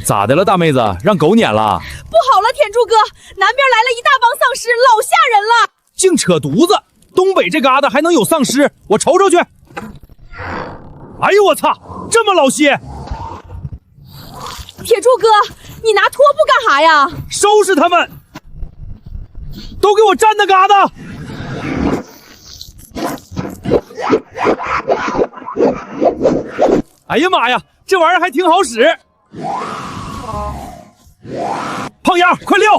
咋的了，大妹子？让狗撵了？不好了，铁柱哥，南边来了一大帮丧尸，老吓人了！净扯犊子！东北这旮瘩还能有丧尸？我瞅瞅去。哎呦我操，这么老些！铁柱哥，你拿拖布干啥呀？收拾他们！都给我站那旮瘩！哎呀妈呀，这玩意儿还挺好使！胖丫，快溜！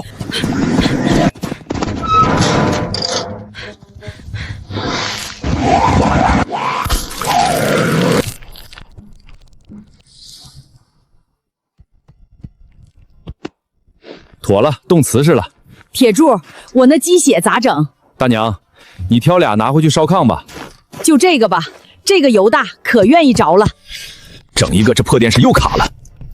妥了，动瓷实了。铁柱，我那鸡血咋整？大娘，你挑俩拿回去烧炕吧。就这个吧，这个油大，可愿意着了。整一个，这破电视又卡了。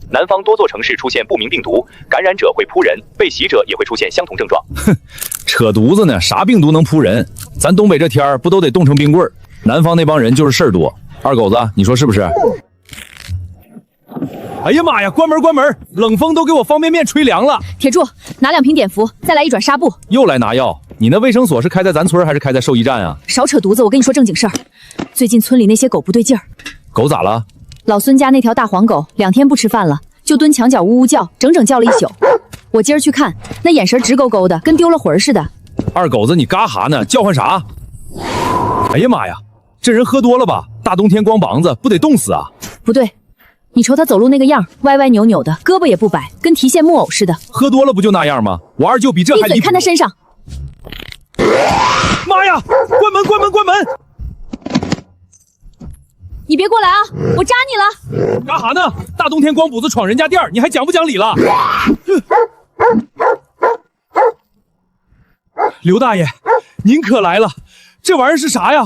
南方多座城市出现不明病毒，感染者会扑人，被袭者也会出现相同症状。哼，扯犊子呢，啥病毒能扑人？咱东北这天儿不都得冻成冰棍儿？南方那帮人就是事儿多。二狗子，你说是不是？哎呀妈呀，关门关门！冷风都给我方便面吹凉了。铁柱，拿2瓶碘伏，再来1转纱布。又来拿药？你那卫生所是开在咱村还是开在兽医站啊？少扯犊子，我跟你说正经事儿。最近村里那些狗不对劲儿。狗咋了？老孙家那条大黄狗2天不吃饭了，就蹲墙角呜呜叫，整整叫了一宿。我今儿去看，那眼神直勾勾的，跟丢了魂似的。二狗子，你干哈呢？叫唤啥？哎呀妈呀，这人喝多了吧？大冬天光膀子，不得冻死啊？不对，你瞅他走路那个样，歪歪扭扭的，胳膊也不摆，跟提线木偶似的。喝多了不就那样吗？我二舅比这还离谱。闭嘴，看他身上。妈呀！关门关门关门！你别过来啊！我扎你了！干哈呢？大冬天光膀子闯人家店儿，你还讲不讲理了？刘大爷，您可来了！这玩意儿是啥呀？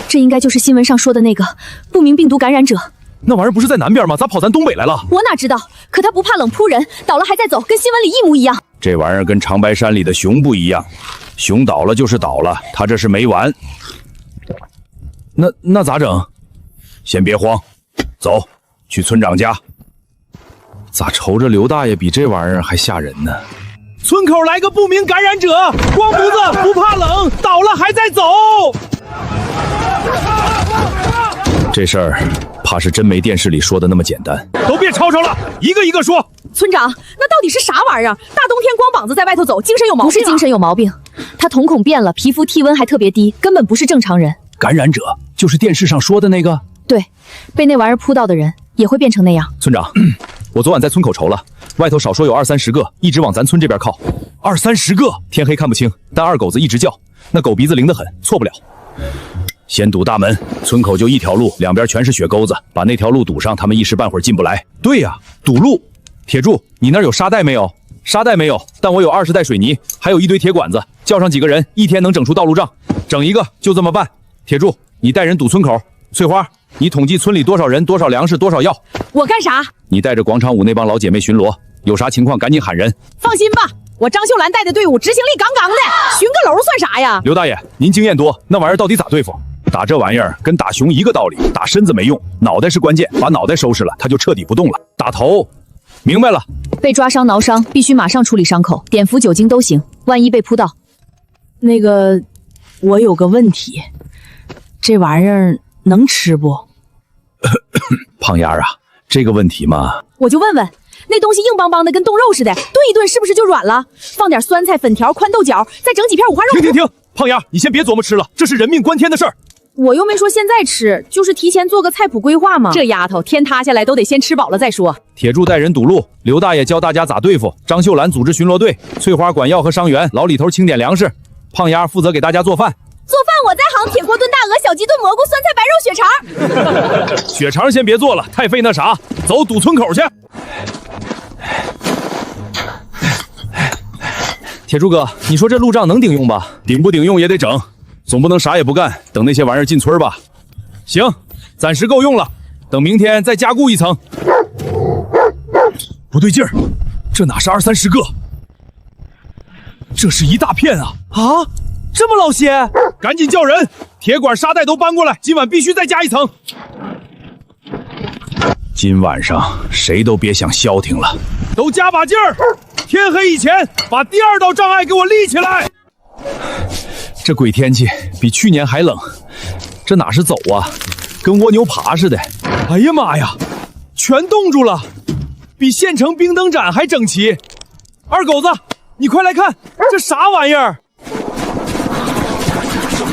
这应该就是新闻上说的那个不明病毒感染者。那玩意儿不是在南边吗？咋跑咱东北来了？我哪知道？可他不怕冷扑人，倒了还在走，跟新闻里一模一样。这玩意儿跟长白山里的熊不一样，熊倒了就是倒了，他这是没完。那咋整？先别慌，走，去村长家。咋瞅着刘大爷比这玩意儿还吓人呢？村口来个不明感染者，光胡子不怕冷，倒了还在走。这事儿怕是真没电视里说的那么简单。都别吵吵了，一个一个说。村长，那到底是啥玩意儿？大冬天光膀子在外头走，精神有毛病？不是精神有毛病，他瞳孔变了，皮肤体温还特别低，根本不是正常人。感染者就是电视上说的那个？对，被那玩意儿扑到的人也会变成那样。村长，我昨晚在村口瞅了，外头少说有20-30个，一直往咱村这边靠。20-30个，天黑看不清，但二狗子一直叫，那狗鼻子灵得很，错不了。先堵大门，村口就一条路，两边全是雪沟子，把那条路堵上，他们一时半会儿进不来。对呀，堵路。铁柱，你那儿有沙袋没有？沙袋没有，但我有20袋水泥，还有一堆铁管子，叫上几个人，一天能整出道路障。整一个，就这么办。铁柱，你带人堵村口。翠花，你统计村里多少人、多少粮食、多少药。我干啥？你带着广场舞那帮老姐妹巡逻，有啥情况赶紧喊人。放心吧，我张秀兰带的队伍执行力杠杠的，巡个楼算啥呀？刘大爷，您经验多，那玩意儿到底咋对付？打这玩意儿跟打熊一个道理，打身子没用，脑袋是关键，把脑袋收拾了，它就彻底不动了。打头，明白了。被抓伤、挠伤必须马上处理伤口，碘伏、酒精都行。万一被扑到，那个，我有个问题，这玩意儿能吃不？胖丫啊，这个问题嘛，我就问问，那东西硬邦邦的，跟冻肉似的，炖一炖是不是就软了？放点酸菜、粉条、宽豆角，再整几片五花肉。停！胖丫，你先别琢磨吃了，这是人命关天的事儿。我又没说现在吃，就是提前做个菜谱规划嘛。这丫头天塌下来都得先吃饱了再说。铁柱带人堵路，刘大爷教大家咋对付，张秀兰组织巡逻队，翠花管药和伤员，老李头清点粮食，胖丫负责给大家做饭。做饭我在行，铁锅炖大鹅、小鸡炖蘑菇、酸菜白肉、血肠。血肠先别做了，太费那啥，走堵村口去。铁柱哥，你说这路障能顶用吧？顶不顶用也得整，总不能啥也不干，等那些玩意儿进村吧？行，暂时够用了，等明天再加固一层。不对劲儿，这哪是20-30个？这是一大片啊！啊，这么老些？赶紧叫人，铁管沙袋都搬过来，今晚必须再加一层。今晚上谁都别想消停了，都加把劲儿！天黑以前把第2道障碍给我立起来。这鬼天气比去年还冷，这哪是走啊，跟蜗牛爬似的。哎呀妈呀，全冻住了，比县城冰灯展还整齐。二狗子，你快来看，这啥玩意儿？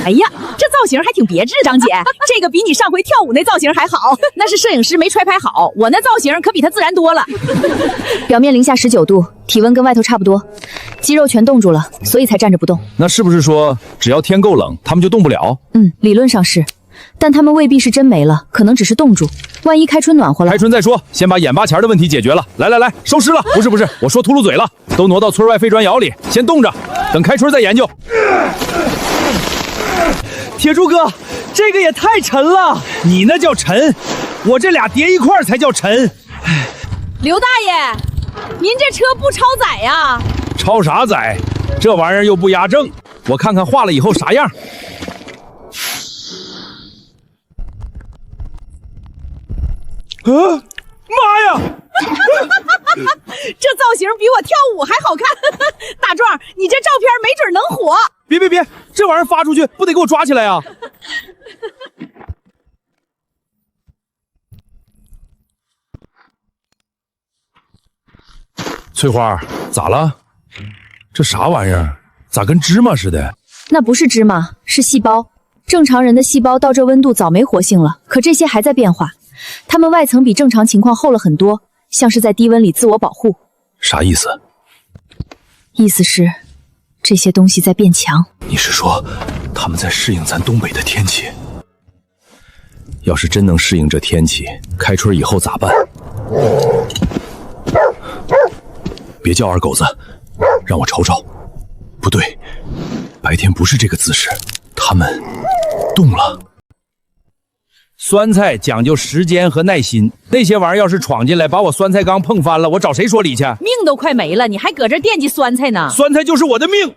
哎呀，这造型还挺别致，张姐，这个比你上回跳舞那造型还好。那是摄影师没揣拍好，我那造型可比他自然多了。表面零下19度，体温跟外头差不多，肌肉全冻住了，所以才站着不动。那是不是说，只要天够冷，他们就动不了？理论上是，但他们未必是真没了，可能只是冻住。万一开春暖和了，开春再说，先把眼巴前的问题解决了。来，收尸了！不是，我说秃噜嘴了，都挪到村外废砖窑里，先冻着，等开春再研究。铁柱哥，这个也太沉了，你那叫沉，我这俩叠一块才叫沉。刘大爷，您这车不超载呀？超啥载？这玩意儿又不压正，我看看化了以后啥样。妈呀！这造型比我跳舞还好看。大壮，你这照片没准能火。别，这玩意儿发出去不得给我抓起来啊！翠花，咋了？这啥玩意儿？咋跟芝麻似的？那不是芝麻，是细胞。正常人的细胞到这温度早没活性了，可这些还在变化。它们外层比正常情况厚了很多，像是在低温里自我保护。啥意思？意思是，这些东西在变强。你是说，他们在适应咱东北的天气？要是真能适应这天气，开春以后咋办？别叫二狗子，让我瞅瞅。不对，白天不是这个姿势，他们动了。酸菜讲究时间和耐心，那些玩意儿要是闯进来把我酸菜缸碰翻了，我找谁说理去？命都快没了，你还搁这惦记酸菜呢？酸菜就是我的命。来人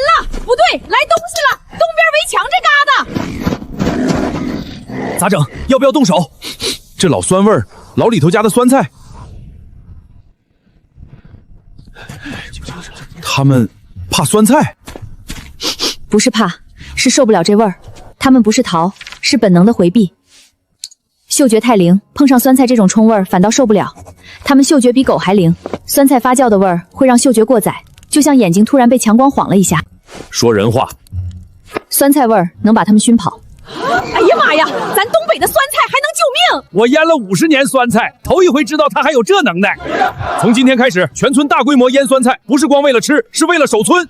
了！不对，来东西了！东边围墙这旮瘩。咋整？要不要动手？这老酸味儿，老李头家的酸菜。他们怕酸菜？不是怕，是受不了这味儿。他们不是逃，是本能的回避。嗅觉太灵，碰上酸菜这种冲味儿反倒受不了。他们嗅觉比狗还灵，酸菜发酵的味儿会让嗅觉过载，就像眼睛突然被强光晃了一下。说人话。酸菜味儿能把他们熏跑。哎呀妈呀，咱东北的酸菜还能救命！我腌了50年酸菜，头一回知道它还有这能耐。从今天开始，全村大规模腌酸菜，不是光为了吃，是为了守村。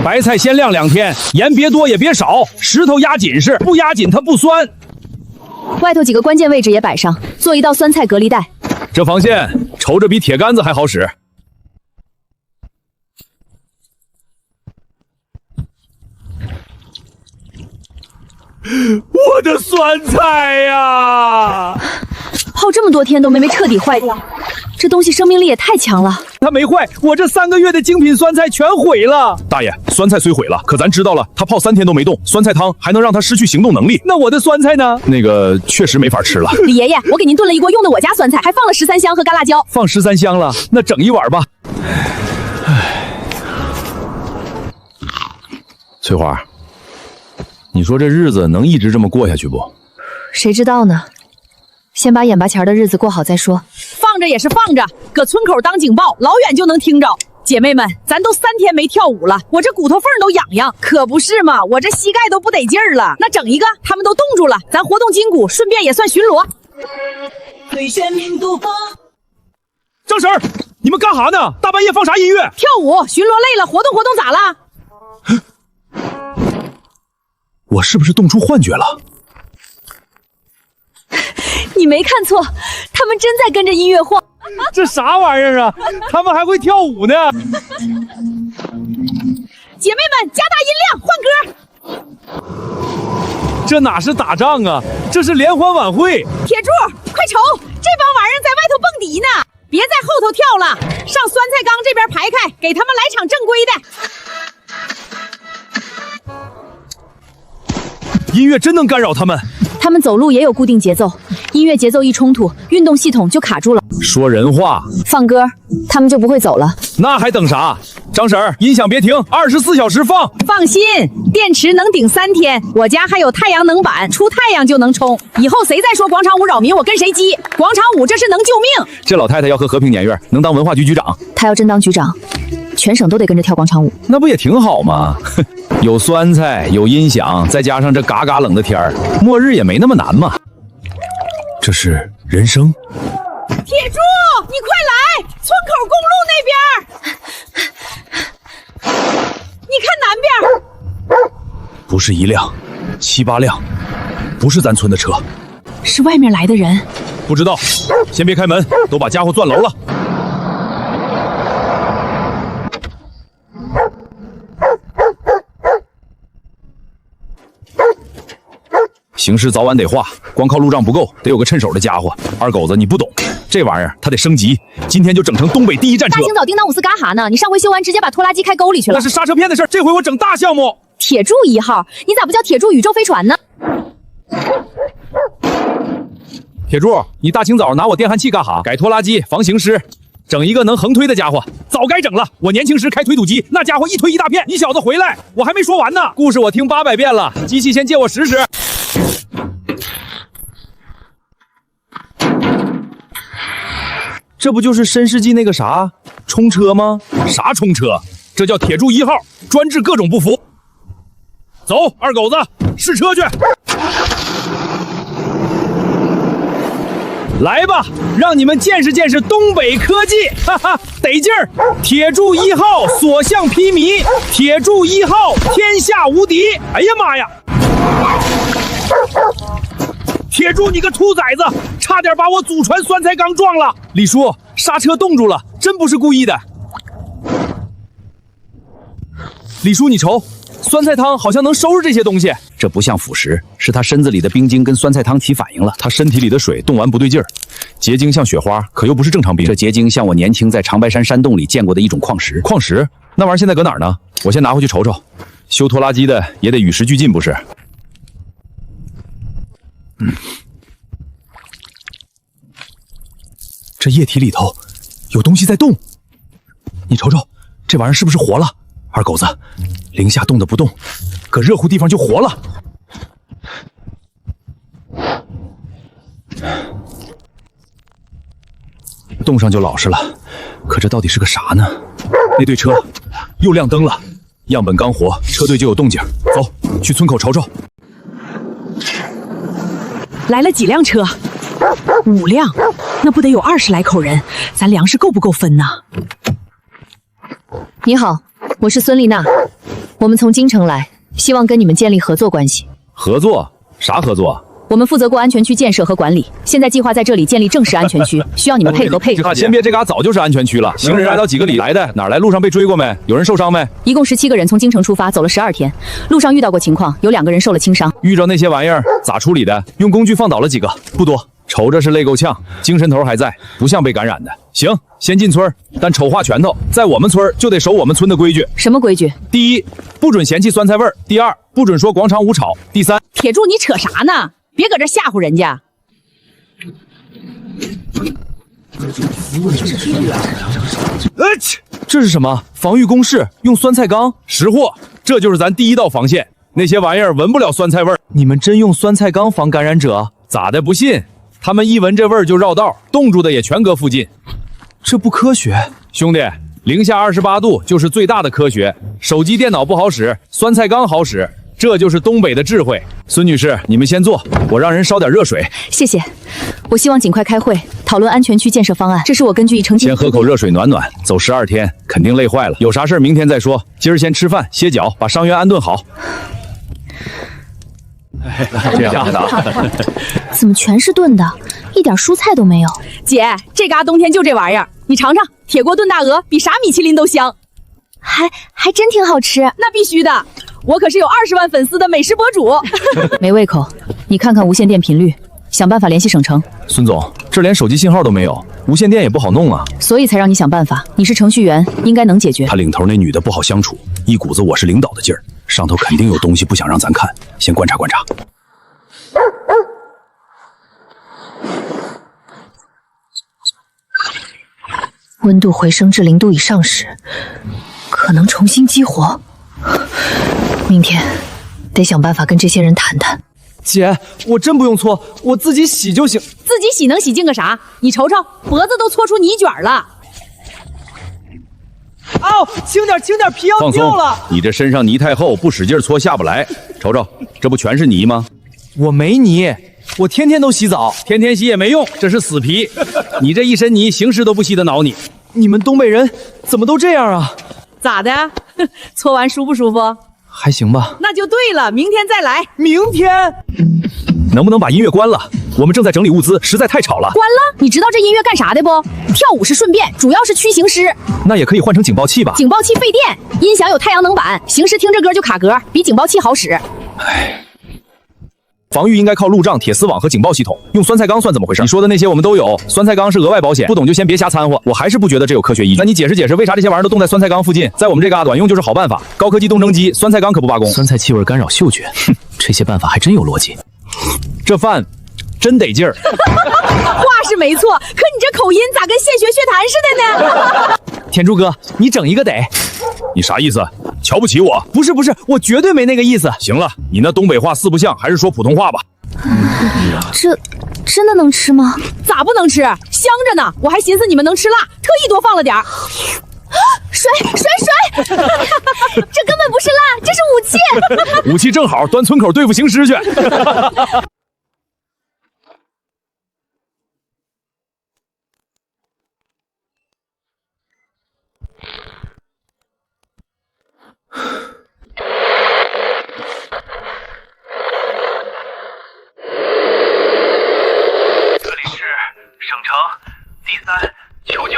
白菜先晾2天，盐别多也别少，石头压紧实，不压紧它不酸。外头几个关键位置也摆上，做一道酸菜隔离带。这防线瞅着比铁杆子还好使。我的酸菜呀！泡这么多天都没彻底坏掉，这东西生命力也太强了。它没坏，我这3个月的精品酸菜全毁了。大爷，酸菜虽毁了，可咱知道了，它泡3天都没动，酸菜汤还能让它失去行动能力。那我的酸菜呢？那个确实没法吃了。李爷爷，我给您炖了一锅用的我家酸菜，还放了13香和干辣椒。放13香了，那整一碗吧。翠花，你说这日子能一直这么过下去不？谁知道呢？先把眼巴前的日子过好再说。放着也是放着，搁村口当警报，老远就能听着。姐妹们，咱都3天没跳舞了，我这骨头缝都痒痒，可不是嘛，我这膝盖都不得劲儿了。那整一个，他们都冻住了，咱活动筋骨，顺便也算巡逻。张婶儿，你们干哈呢？大半夜放啥音乐？跳舞，巡逻累了，活动活动咋了？我是不是冻出幻觉了？你没看错，他们真在跟着音乐晃。这啥玩意儿啊？他们还会跳舞呢！姐妹们，加大音量，换歌。这哪是打仗啊，这是联欢晚会！铁柱，快瞅，这帮玩意儿在外头蹦迪呢！别在后头跳了，上酸菜缸这边排开，给他们来场正规的。音乐真能干扰他们。他们走路也有固定节奏，音乐节奏一冲突，运动系统就卡住了。说人话，放歌，他们就不会走了。那还等啥？张婶儿，音响别停，24小时放。放心，电池能顶3天，我家还有太阳能板，出太阳就能充。以后谁再说广场舞扰民，我跟谁急？广场舞这是能救命。这老太太要和和平年月，能当文化局局长。她要真当局长，全省都得跟着跳广场舞，那不也挺好吗？有酸菜，有音响，再加上这嘎嘎冷的天儿，末日也没那么难嘛。这是人生。铁柱，你快来，村口公路那边。你看南边，不是1辆，7、8辆，不是咱村的车，是外面来的人。不知道，先别开门，都把家伙钻楼了。形势早晚得化，光靠路障不够，得有个趁手的家伙。二狗子，你不懂，这玩意儿它得升级，今天就整成东北第1战车。大清早叮当五四干哈呢？你上回修完直接把拖拉机开沟里去了。那是刹车片的事儿，这回我整大项目。铁柱1号，你咋不叫铁柱宇宙飞船呢？铁柱，你大清早拿我电焊器干哈？改拖拉机防行尸，整一个能横推的家伙。早该整了，我年轻时开推土机，那家伙一推一大片。你小子回来，我还没说完呢。故事我听800遍了，机器先借我使使。这不就是绅士纪那个啥冲车吗？啥冲车？这叫铁柱1号，专治各种不服。走，二狗子，试车去。来吧，让你们见识见识东北科技，哈哈，得劲儿！铁柱1号所向披靡，铁柱1号天下无敌！哎呀妈呀！铁柱你个兔崽子，差点把我祖传酸菜缸撞了！李叔，刹车冻住了，真不是故意的。李叔，你瞅，酸菜汤好像能收拾这些东西。这不像腐蚀，是他身子里的冰晶跟酸菜汤起反应了，他身体里的水冻完不对劲儿，结晶像雪花，可又不是正常冰。这结晶像我年轻在长白山山洞里见过的一种矿石。矿石？那玩意儿现在搁哪儿呢？我先拿回去瞅瞅。修拖拉机的也得与时俱进，不是？这液体里头有东西在动，你瞅瞅，这玩意儿是不是活了？二狗子，零下冻得不动，搁热乎地方就活了。冻上就老实了，可这到底是个啥呢？那队车又亮灯了，样本刚活，车队就有动静。走，去村口瞅瞅。来了几辆车？5辆，那不得有20来口人，咱粮食够不够分呢？你好，我是孙丽娜，我们从京城来，希望跟你们建立合作关系。合作？啥合作？我们负责过安全区建设和管理，现在计划在这里建立正式安全区，需要你们配合。先别，这嘎早就是安全区了，行人挨到几个里来的？哪来？路上被追过没？有人受伤没？一共17个人从京城出发，走了12天，路上遇到过情况，有2个人受了轻伤。遇着那些玩意儿咋处理的？用工具放倒了几个，不多。瞅着是累够呛，精神头还在，不像被感染的。行，先进村，但丑画拳头，在我们村就得守我们村的规矩。什么规矩？第一，不准嫌弃酸菜味儿；第二，不准说广场舞吵；第三，铁柱，你扯啥呢？别搁这吓唬人家。这是什么？防御工事，用酸菜缸？识货，这就是咱第1道防线。那些玩意儿闻不了酸菜味儿。你们真用酸菜缸防感染者？咋的？不信？他们一闻这味儿就绕道，冻住的也全搁附近。这不科学，兄弟。零下28度就是最大的科学。手机、电脑不好使，酸菜缸好使。这就是东北的智慧。孙女士，你们先坐，我让人烧点热水。谢谢。我希望尽快开会，讨论安全区建设方案。这是我根据已成绩。先喝口热水暖暖，走12天，肯定累坏了。有啥事儿明天再说，今儿先吃饭歇脚，把伤员安顿好。这样的，怎么全是炖的，一点蔬菜都没有？姐，这嘎冬天就这玩意儿，你尝尝，铁锅炖大鹅比啥米其林都香，还真挺好吃。那必须的，我可是有20万粉丝的美食博主。没胃口，你看看无线电频率，想办法联系省城。孙总，这连手机信号都没有，无线电也不好弄啊。所以才让你想办法，你是程序员，应该能解决。他领头那女的不好相处，一股子我是领导的劲儿。上头肯定有东西，不想让咱看，先观察观察。温度回升至0度以上时，可能重新激活。明天得想办法跟这些人谈谈。姐，我真不用搓，我自己洗就行。自己洗能洗净个啥？你瞅瞅，脖子都搓出泥卷了。哦，轻点，皮要放松掉了。你这身上泥太厚，不使劲搓下不来。瞅瞅，这不全是泥吗？我没泥，我天天都洗澡，天天洗也没用，这是死皮。你这一身泥，行尸都不稀得挠你。你们东北人怎么都这样啊？咋的？搓完舒不舒服？还行吧。那就对了，明天再来。明天能不能把音乐关了？我们正在整理物资，实在太吵了。关了？你知道这音乐干啥的不？跳舞是顺便，主要是驱行尸。那也可以换成警报器吧？警报器费电，音响有太阳能板，行尸听着歌就卡歌，比警报器好使。防御应该靠路障、铁丝网和警报系统。用酸菜钢算怎么回事？你说的那些我们都有，酸菜钢是额外保险，不懂就先别瞎掺和。我还是不觉得这有科学依据。那你解释解释，为啥这些玩意儿都冻在酸菜钢附近？在我们这嘎短用就是好办法。高科技冻蒸机，酸菜钢可不罢工。酸菜气味干扰嗅觉，哼，这些办法还真有逻辑。这饭真得劲儿。话是没错，可你这口音咋跟现学血谈似的呢？田猪哥，你整一个得。你啥意思？瞧不起我？不是，我绝对没那个意思。行了，你那东北话四不像，还是说普通话吧。这真的能吃吗？咋不能吃？香着呢！我还寻思你们能吃辣，特意多放了点儿。水！这根本不是辣，这是武器。武器正好端村口对付行尸去。这里是省城D3，求救！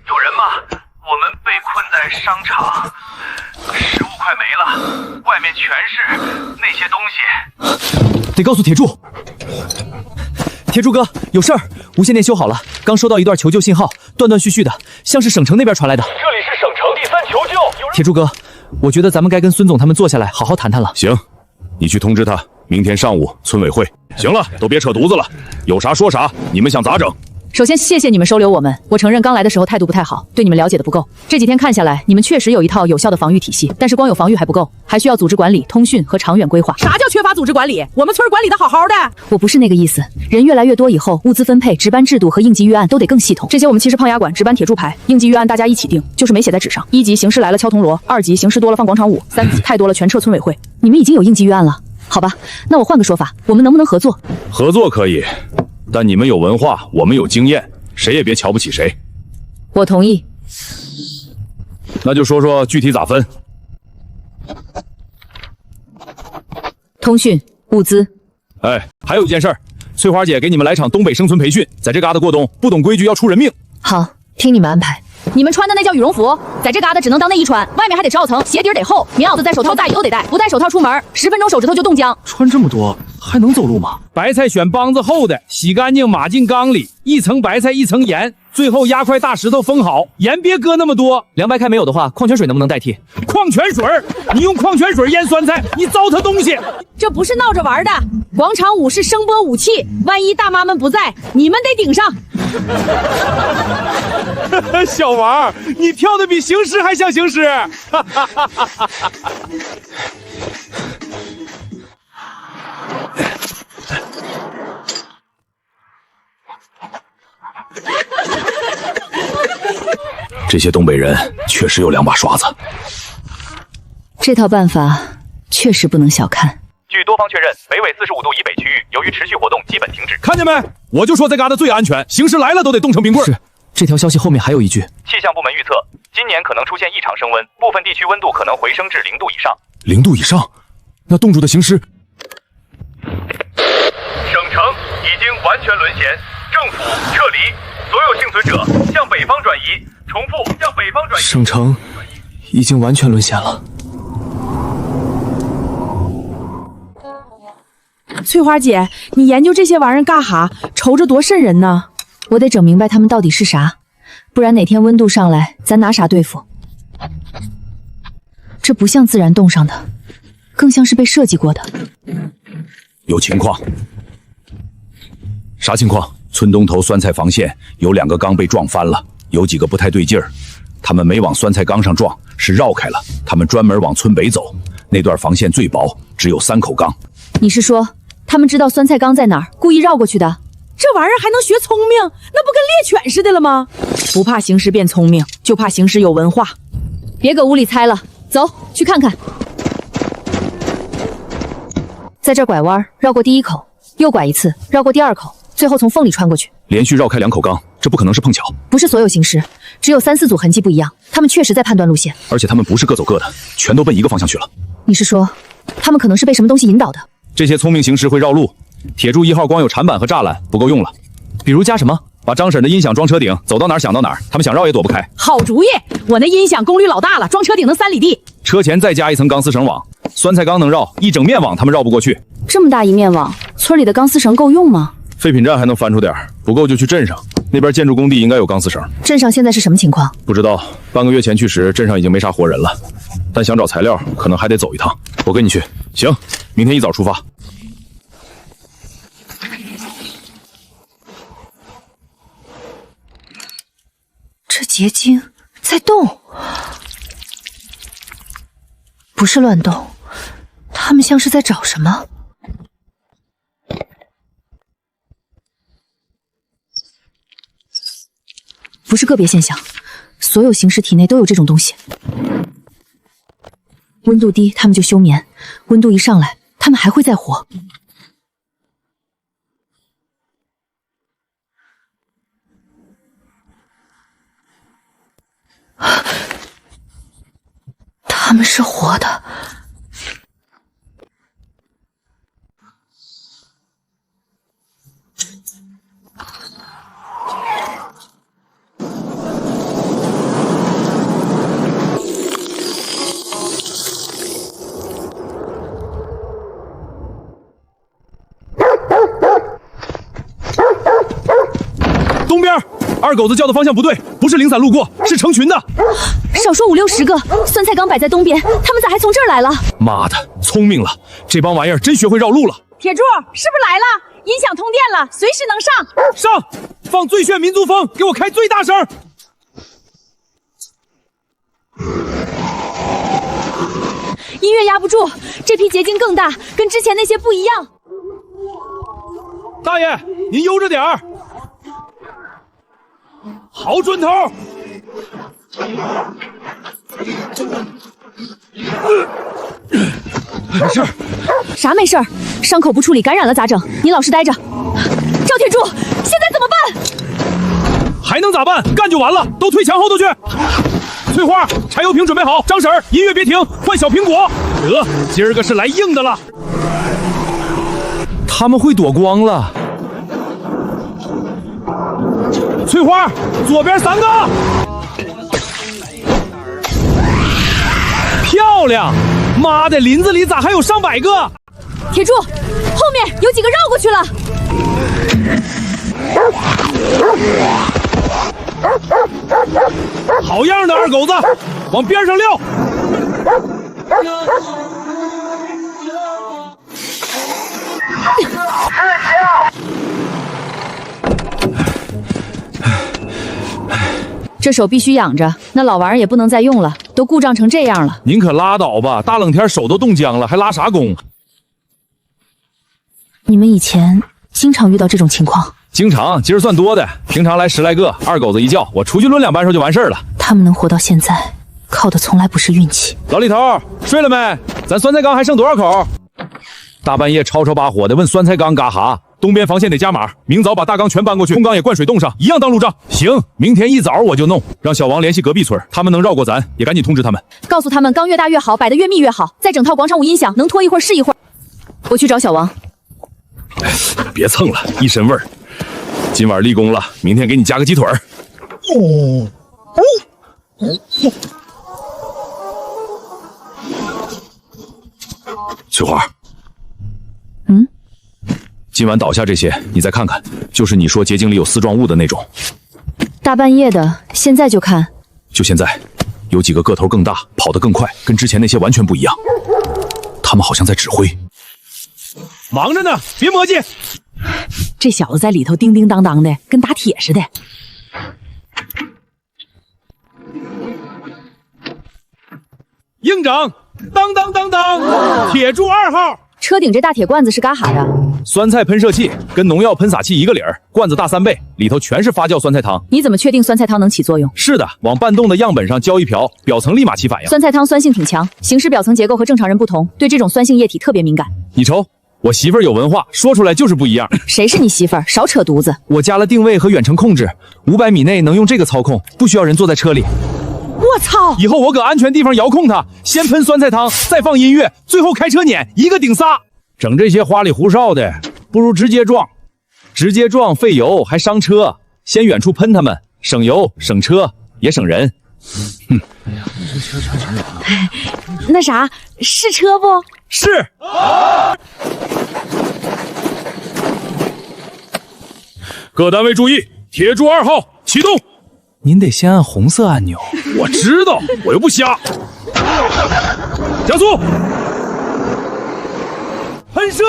有人吗？我们被困在商场，食物快没了，外面全是那些东西。得告诉铁柱。铁柱哥，有事儿，无线电修好了，刚收到一段求救信号，断断续续的，像是省城那边传来的。这里是省城D3，求救！铁柱哥，我觉得咱们该跟孙总他们坐下来好好谈谈了。行，你去通知他，明天上午村委会。行了，都别扯犊子了，有啥说啥，你们想咋整？首先，谢谢你们收留我们。我承认刚来的时候态度不太好，对你们了解的不够。这几天看下来，你们确实有一套有效的防御体系，但是光有防御还不够，还需要组织管理、通讯和长远规划。啥叫缺乏组织管理？我们村管理的好好的。我不是那个意思，人越来越多以后，物资分配、值班制度和应急预案都得更系统。这些我们其实胖丫管、值班铁柱排，应急预案大家一起定，就是没写在纸上。1级形势来了敲铜锣，2级形势多了放广场舞，3级太多了全撤村委会。你们已经有应急预案了，好吧？那我换个说法，我们能不能合作？合作可以，但你们有文化，我们有经验。谁也别瞧不起谁。我同意。那就说说具体咋分。通讯、物资。哎，还有一件事儿，翠花姐给你们来场东北生存培训，在这嘎达过冬，不懂规矩要出人命。好，听你们安排。你们穿的那叫羽绒服，在这嘎达只能当内衣穿，外面还得10层，鞋底得厚，棉袄子在手套大衣都得戴，不戴手套出门，10分钟手指头就冻僵。穿这么多还能走路吗？白菜选帮子厚的，洗干净码进缸里，1层白菜1层盐，最后压块大石头封好，盐别搁那么多。凉白开没有的话，矿泉水能不能代替？矿泉水？你用矿泉水腌酸菜，你糟蹋东西。这不是闹着玩的，广场舞是声波武器，万一大妈们不在，你们得顶上。小王，你跳的比行尸还像行尸。这些东北人确实有2把刷子。这套办法确实不能小看。据多方确认，北纬45度以北区域由于持续活动基本停止。看见没？我就说这嘎达最安全，行尸来了都得冻成冰棍。是，这条消息后面还有一句：气象部门预测，今年可能出现异常升温，部分地区温度可能回升至0度以上。0度以上，那冻住的行尸。省城已经完全沦陷，政府撤离，所有幸存者向北方转移。重复，向北方转移。省城已经完全沦陷了。翠花姐，你研究这些玩意儿干哈？愁着多瘆人呢。我得整明白他们到底是啥，不然哪天温度上来，咱拿啥对付？这不像自然冻上的，更像是被设计过的。有情况。啥情况？村东头酸菜防线有2个缸被撞翻了，有几个不太对劲儿。他们没往酸菜缸上撞，是绕开了。他们专门往村北走，那段防线最薄，只有3口缸。你是说，他们知道酸菜缸在哪儿，故意绕过去的？这玩意儿还能学聪明？那不跟猎犬似的了吗？不怕行尸变聪明，就怕行尸有文化。别搁屋里猜了，走去看看。在这儿拐弯，绕过第1口，又拐一次，绕过第2口，最后从缝里穿过去。连续绕开2口缸，这不可能是碰巧。不是所有行尸，只有3、4组痕迹不一样，他们确实在判断路线。而且他们不是各走各的，全都奔一个方向去了。你是说，他们可能是被什么东西引导的？这些聪明行尸会绕路。铁柱1号光有铲板和栅栏，不够用了。比如加什么？把张婶的音响装车顶，走到哪儿想到哪儿，他们想绕也躲不开。好主意！我那音响功率老大了，装车顶能3里地。车前再加一层钢丝绳网，酸菜缸能绕一整面网，他们绕不过去。这么大一面网，村里的钢丝绳够用吗？废品站还能翻出点，不够就去镇上，那边建筑工地应该有钢丝绳。镇上现在是什么情况？不知道，半个月前去时，镇上已经没啥活人了，但想找材料，可能还得走一趟。我跟你去。行，明天一早出发。这结晶在动，不是乱动，他们像是在找什么。不是个别现象，所有行尸体内都有这种东西。温度低，它们就休眠；温度一上来，它们还会再活。他们是活的。东边，二狗子叫的方向不对，不是零散路过，是成群的。少说5、60个，酸菜缸摆在东边，他们咋还从这儿来了？妈的，聪明了，这帮玩意儿真学会绕路了。铁柱，是不是来了？音响通电了，随时能上。上，放最炫民族风，给我开最大声。音乐压不住，这批结晶更大，跟之前那些不一样。大爷，您悠着点儿。好准头！没事。啥没事儿？伤口不处理感染了咋整？你老实待着。赵铁柱，现在怎么办？还能咋办？干就完了，都退墙后头去。翠花，柴油瓶准备好。张婶儿，音乐别停，换小苹果。得，今儿个是来硬的了。他们会躲光了。翠花，左边3个，漂亮！妈的，林子里咋还有上百个？铁柱，后面有几个绕过去了。好样的，二狗子，往边上撂。这手必须养着，那老玩意儿也不能再用了，都故障成这样了。您可拉倒吧，大冷天手都冻僵了，还拉啥弓？你们以前经常遇到这种情况？经常，今儿算多的，平常来10来个，二狗子一叫，我出去抡2扳手就完事儿了。他们能活到现在，靠的从来不是运气。老李头，睡了没？咱酸菜缸还剩多少口？大半夜吵吵把火的问酸菜缸干哈？东边防线得加码，明早把大缸全搬过去，空缸也灌水冻上，一样当路障。行，明天一早我就弄，让小王联系隔壁村，他们能绕过咱，也赶紧通知他们，告诉他们缸越大越好，摆得越密越好，再整套广场舞音响，能拖一会儿是一会儿。我去找小王。别蹭了，一身味儿。今晚立功了，明天给你加个鸡腿儿。翠花，今晚倒下这些，你再看看，就是你说结晶里有丝状物的那种。大半夜的，现在就看？就现在，有几个个头更大，跑得更快，跟之前那些完全不一样。他们好像在指挥。忙着呢，别磨叽。这小子在里头叮叮当当的，跟打铁似的。营长，当当当当，铁柱2号。车顶这大铁罐子是干哈呀？酸菜喷射器跟农药喷洒器一个理儿，罐子大3倍，里头全是发酵酸菜汤。你怎么确定酸菜汤能起作用？是的，往半冻的样本上浇一瓢，表层立马起反应。酸菜汤酸性挺强，形式表层结构和正常人不同，对这种酸性液体特别敏感。你瞅，我媳妇儿有文化，说出来就是不一样。谁是你媳妇儿？少扯犊子！我加了定位和远程控制，500米内能用这个操控，不需要人坐在车里。我操！以后我搁安全地方遥控它，先喷酸菜汤，再放音乐，最后开车撵，一个顶仨。整这些花里胡哨的，不如直接撞。直接撞费油还伤车，先远处喷他们，省油省车也省人。那啥，是车不？是。各单位注意，铁柱2号启动。您得先按红色按钮。我知道，我又不瞎。加速，喷射。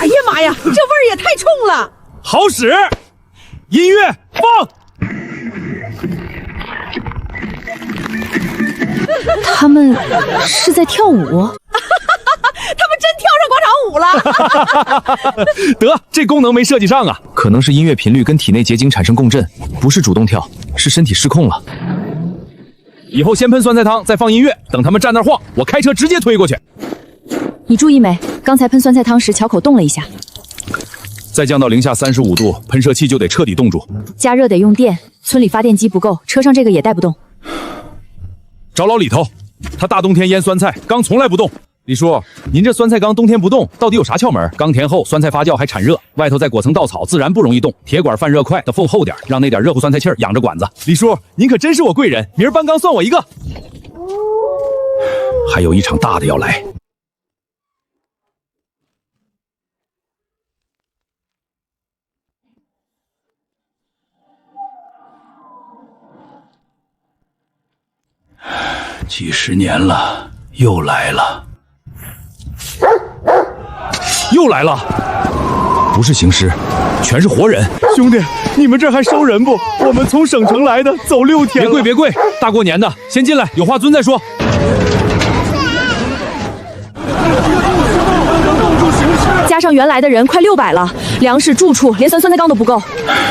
哎呀妈呀，这味儿也太冲了！好使，音乐放。他们是在跳舞？他们真跳上广场舞了！得，这功能没设计上啊，可能是音乐频率跟体内结晶产生共振，不是主动跳，是身体失控了。以后先喷酸菜汤，再放音乐，等他们站那儿晃，我开车直接推过去。你注意没？刚才喷酸菜汤时，桥口动了一下。再降到零下35度，喷射器就得彻底冻住。加热得用电，村里发电机不够，车上这个也带不动。找老李头，他大冬天腌酸菜，缸从来不动。李叔，您这酸菜缸冬天不动，到底有啥窍门？缸填厚，酸菜发酵还产热，外头再裹层稻草，自然不容易动。铁管泛热快，得缝厚点，让那点热乎酸菜气儿养着管子。李叔，您可真是我贵人，明儿搬缸算我一个。还有一场大的要来。几十年了，又来了。又来了，不是行尸，全是活人。兄弟，你们这还收人不？我们从省城来的，走6天了。别跪，大过年的，先进来，有话尊再说。加上原来的人快600了，粮食、住处连酸菜缸都不够。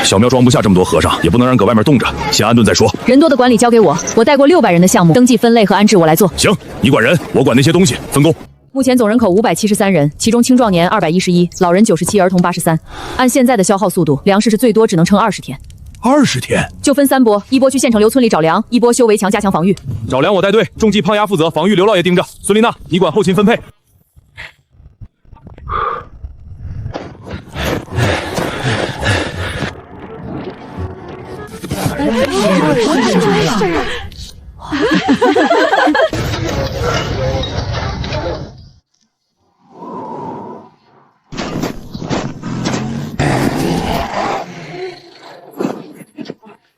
小庙装不下这么多和尚，也不能让搁外面冻着，先安顿再说。人多的管理交给我，我带过600人的项目，登记、分类和安置我来做。行，你管人，我管那些东西，分工。目前总人口573人，其中青壮年211，老人97，儿童83。按现在的消耗速度，粮食是最多只能撑20天。20天就分3波，一波去县城留村里找粮，一波修围墙加强防御。找粮我带队，种地胖丫负责，防御刘老爷盯着。孙丽娜，你管后勤分配。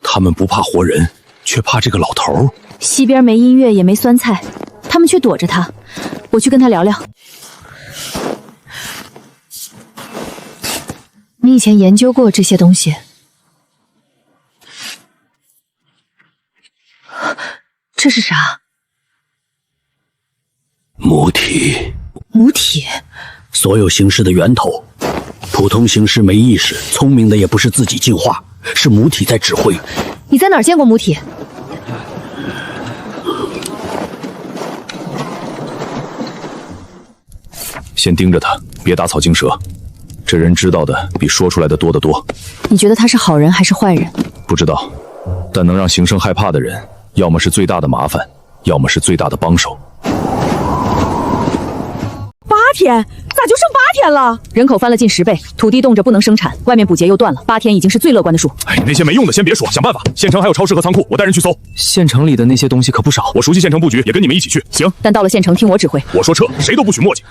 他们不怕活人，却怕这个老头儿。西边没音乐也没酸菜，他们却躲着他。我去跟他聊聊。你以前研究过这些东西？这是啥？母体。母体？所有形式的源头。普通形式没意识，聪明的也不是自己进化，是母体在指挥。你在哪儿见过母体？先盯着他，别打草惊蛇。这人知道的比说出来的多得多。你觉得他是好人还是坏人？不知道，但能让行生害怕的人，要么是最大的麻烦，要么是最大的帮手。8天？咋就剩8天了？人口翻了近10倍，土地冻着不能生产，外面补给又断了，8天已经是最乐观的数。哎，那些没用的先别说，想办法。县城还有超市和仓库，我带人去搜。县城里的那些东西可不少，我熟悉县城布局，也跟你们一起去。行，但到了县城听我指挥。我说撤，谁都不许墨迹。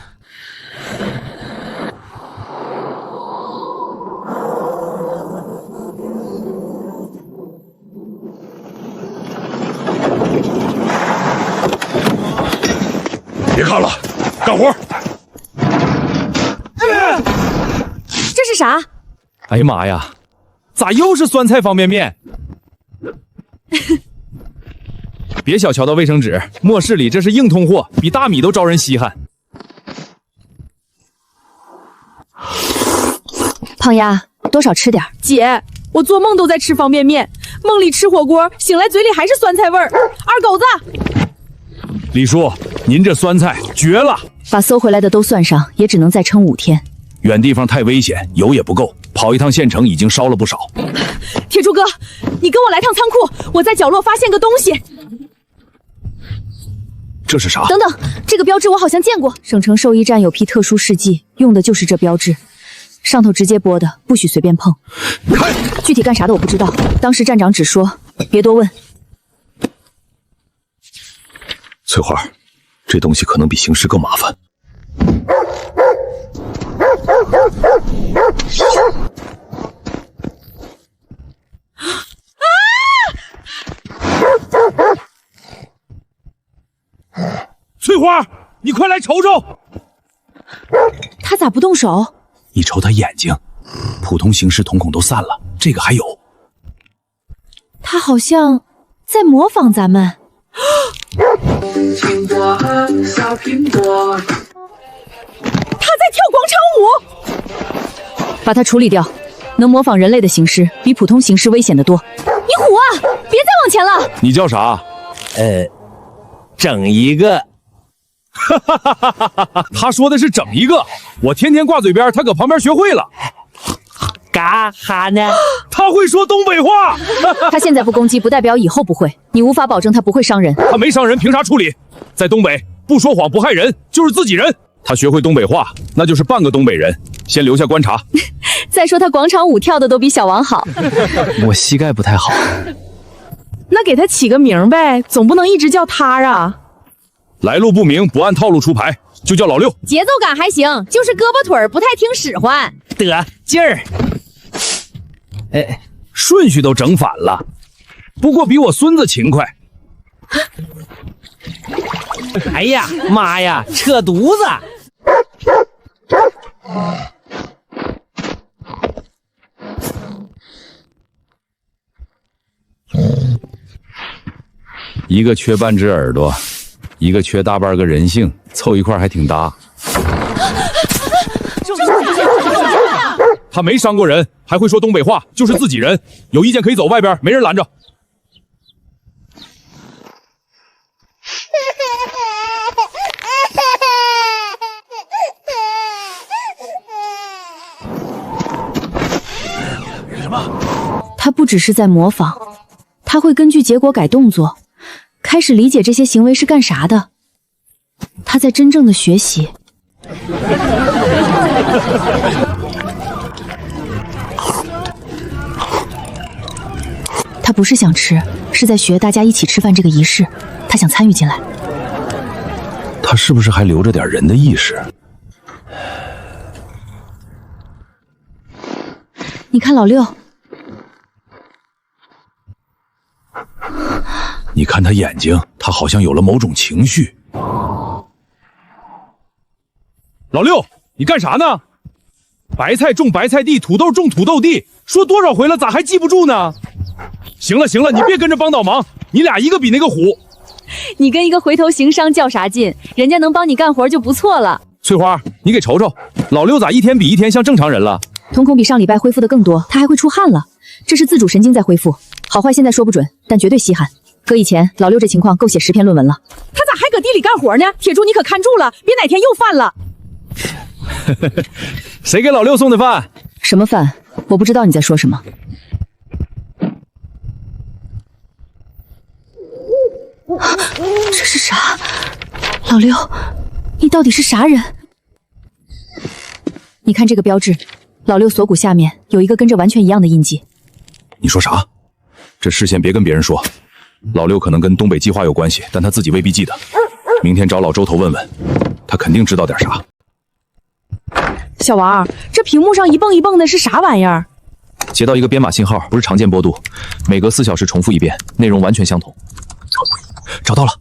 别看了，干活。这是啥？哎呀妈呀，咋又是酸菜方便面？别小瞧到卫生纸，末世里这是硬通货，比大米都招人稀罕。胖丫，多少吃点。姐，我做梦都在吃方便面，梦里吃火锅，醒来嘴里还是酸菜味儿。二狗子，李叔，您这酸菜绝了！把搜回来的都算上，也只能再撑5天。远地方太危险，油也不够，跑一趟县城已经烧了不少。铁柱哥，你跟我来趟仓库，我在角落发现个东西。这是啥？等等，这个标志我好像见过。省城兽医站有批特殊试剂，用的就是这标志，上头直接播的，不许随便碰。开！具体干啥的我不知道，当时站长只说别多问。翠花，这东西可能比行尸更麻烦。翠花，你快来瞅瞅！他咋不动手？你瞅他眼睛，普通行尸瞳孔都散了，这个还有。他好像在模仿咱们。苹果和小苹果，他在跳广场舞。把它处理掉。能模仿人类的行尸，比普通行尸危险得多。你虎啊！别再往前了。你叫啥？整一个。他说的是整一个，我天天挂嘴边，他搁旁边学会了。嘎哈呢？他会说东北话。他现在不攻击，不代表以后不会。你无法保证他不会伤人。他没伤人，凭啥处理？在东北，不说谎不害人，就是自己人。他学会东北话，那就是半个东北人。先留下观察。再说他广场舞跳的都比小王好。我膝盖不太好。那给他起个名呗，总不能一直叫他啊。来路不明，不按套路出牌，就叫老六。节奏感还行，就是胳膊腿儿不太听使唤。得劲儿。顺序都整反了，不过比我孙子勤快。哎呀妈呀，扯犊子！一个缺半只耳朵，一个缺大半个人性，凑一块还挺搭。他没伤过人，还会说东北话，就是自己人。有意见可以走外边，没人拦着。他不只是在模仿，他会根据结果改动作，开始理解这些行为是干啥的。他在真正的学习。他不是想吃，是在学大家一起吃饭这个仪式，他想参与进来。他是不是还留着点人的意识？你看老六，你看他眼睛，他好像有了某种情绪。老六，你干啥呢？白菜种白菜地，土豆种土豆地，说多少回了，咋还记不住呢？行了行了，你别跟着帮倒忙，你俩一个比那个虎。你跟一个回头行商较啥劲？人家能帮你干活就不错了。翠花，你给瞅瞅，老六咋一天比一天像正常人了？瞳孔比上礼拜恢复的更多，他还会出汗了，这是自主神经在恢复，好坏现在说不准，但绝对稀罕。搁以前，老六这情况够写10篇论文了。他咋还搁地里干活呢？铁柱，你可看住了，别哪天又犯了。谁给老六送的饭？什么饭？我不知道你在说什么。这是啥？老六，你到底是啥人？你看这个标志，老六锁骨下面有一个跟这完全一样的印记。你说啥？这事先别跟别人说。老六可能跟东北计划有关系，但他自己未必记得。明天找老周头问问，他肯定知道点啥。小王，这屏幕上一蹦一蹦的是啥玩意儿？接到一个编码信号，不是常见波度，每隔4小时重复一遍，内容完全相同。找到了，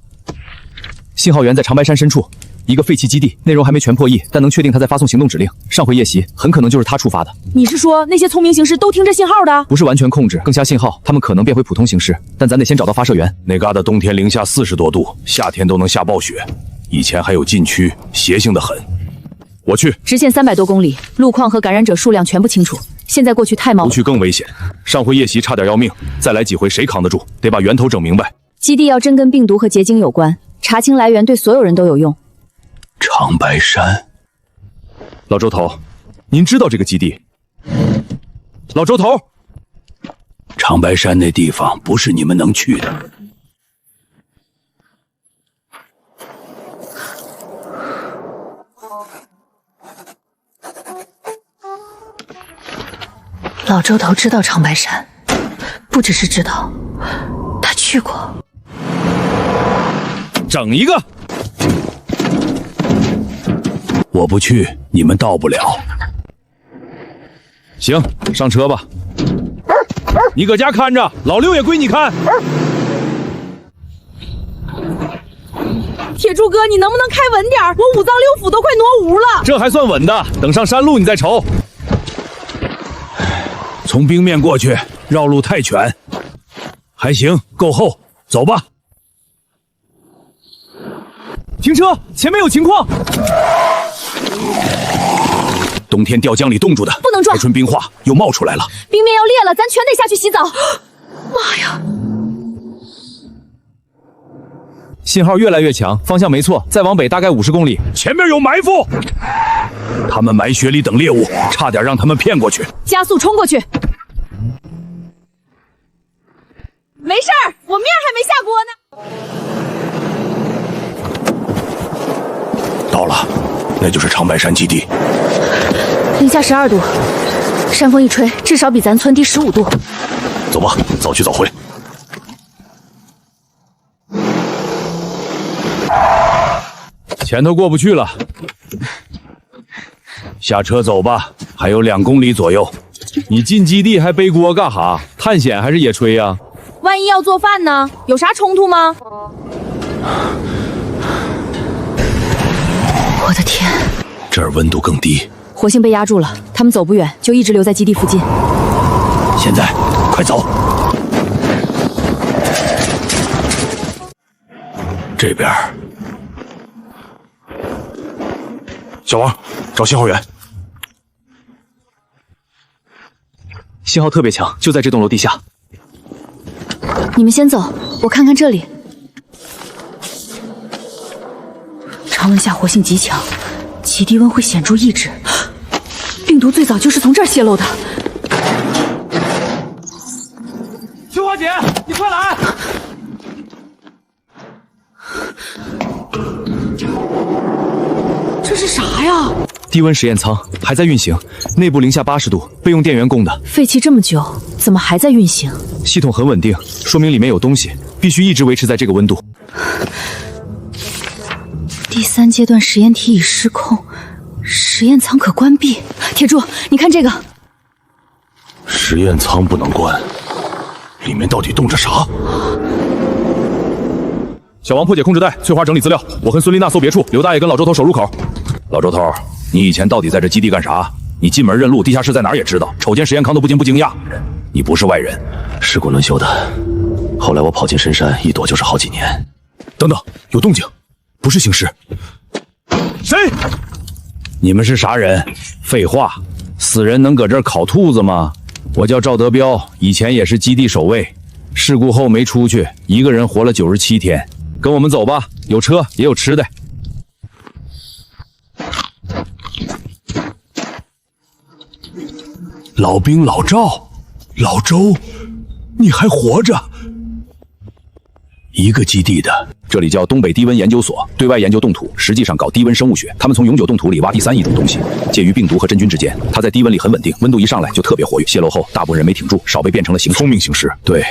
信号源在长白山深处，一个废弃基地，内容还没全破译，但能确定他在发送行动指令。上回夜袭很可能就是他触发的。你是说那些聪明形式都听着信号的？不是完全控制，更瞎信号，他们可能变回普通形式，但咱得先找到发射源。那旮瘩冬天零下40多度，夏天都能下暴雪，以前还有禁区，邪性的很。我去，直线300多公里，路况和感染者数量全部清楚。现在过去太冒险，不去更危险。上回夜袭差点要命，再来几回谁扛得住？得把源头整明白。基地要真跟病毒和结晶有关，查清来源对所有人都有用。长白山，老周头，您知道这个基地？老周头，长白山那地方不是你们能去的。老周头知道长白山，不只是知道，他去过。整一个！我不去，你们到不了。行，上车吧。你搁家看着，老六也归你看。铁柱哥，你能不能开稳点？我5脏6腑都快挪无了。这还算稳的，等上山路你再愁。从冰面过去，绕路太全，还行，够厚，走吧。停车，前面有情况。冬天吊江里冻住的，不能撞。开春冰化又冒出来了，冰面要裂了，咱全得下去洗澡。妈呀！信号越来越强，方向没错，再往北大概50公里，前面有埋伏。他们埋雪里等猎物，差点让他们骗过去。加速冲过去。没事儿，我面还没下锅呢。到了，那就是长白山基地。零下12度，山风一吹，至少比咱村低15度。走吧，早去早回。前头过不去了，下车走吧，还有2公里左右。你进基地还背锅干哈？探险还是野炊呀？万一要做饭呢？有啥冲突吗？我的天，这儿温度更低，火星被压住了，他们走不远，就一直留在基地附近。现在，快走！这边。小王，找信号源。信号特别强，就在这栋楼地下。你们先走，我看看这里。常温下活性极强，其低温会显著抑制。病毒最早就是从这儿泄露的。秋花姐，你快来！这是啥呀？低温实验舱还在运行，内部零下80度，备用电源供的。废弃这么久，怎么还在运行？系统很稳定，说明里面有东西，必须一直维持在这个温度。第3阶段实验体已失控，实验舱可关闭。铁柱，你看这个。实验舱不能关，里面到底冻着啥？小王破解控制带，翠花整理资料，我和孙丽娜搜别处，刘大爷跟老周头守入口。老周头，你以前到底在这基地干啥？你进门认路，地下室在哪儿也知道，瞅见实验坑都不惊不惊讶。你不是外人，事故轮休的。后来我跑进深山，一躲就是好几年。等等，有动静，不是行尸。谁？你们是啥人？废话，死人能搁这儿烤兔子吗？我叫赵德彪，以前也是基地守卫，事故后没出去，一个人活了97天。跟我们走吧，有车也有吃的。老兵老赵，老周，你还活着？一个基地的，这里叫东北低温研究所，对外研究冻土，实际上搞低温生物学。他们从永久冻土里挖第3亿种东西，介于病毒和真菌之间。它在低温里很稳定，温度一上来就特别活跃。泄露后，大部分人没挺住，少被变成了聪明形式。对，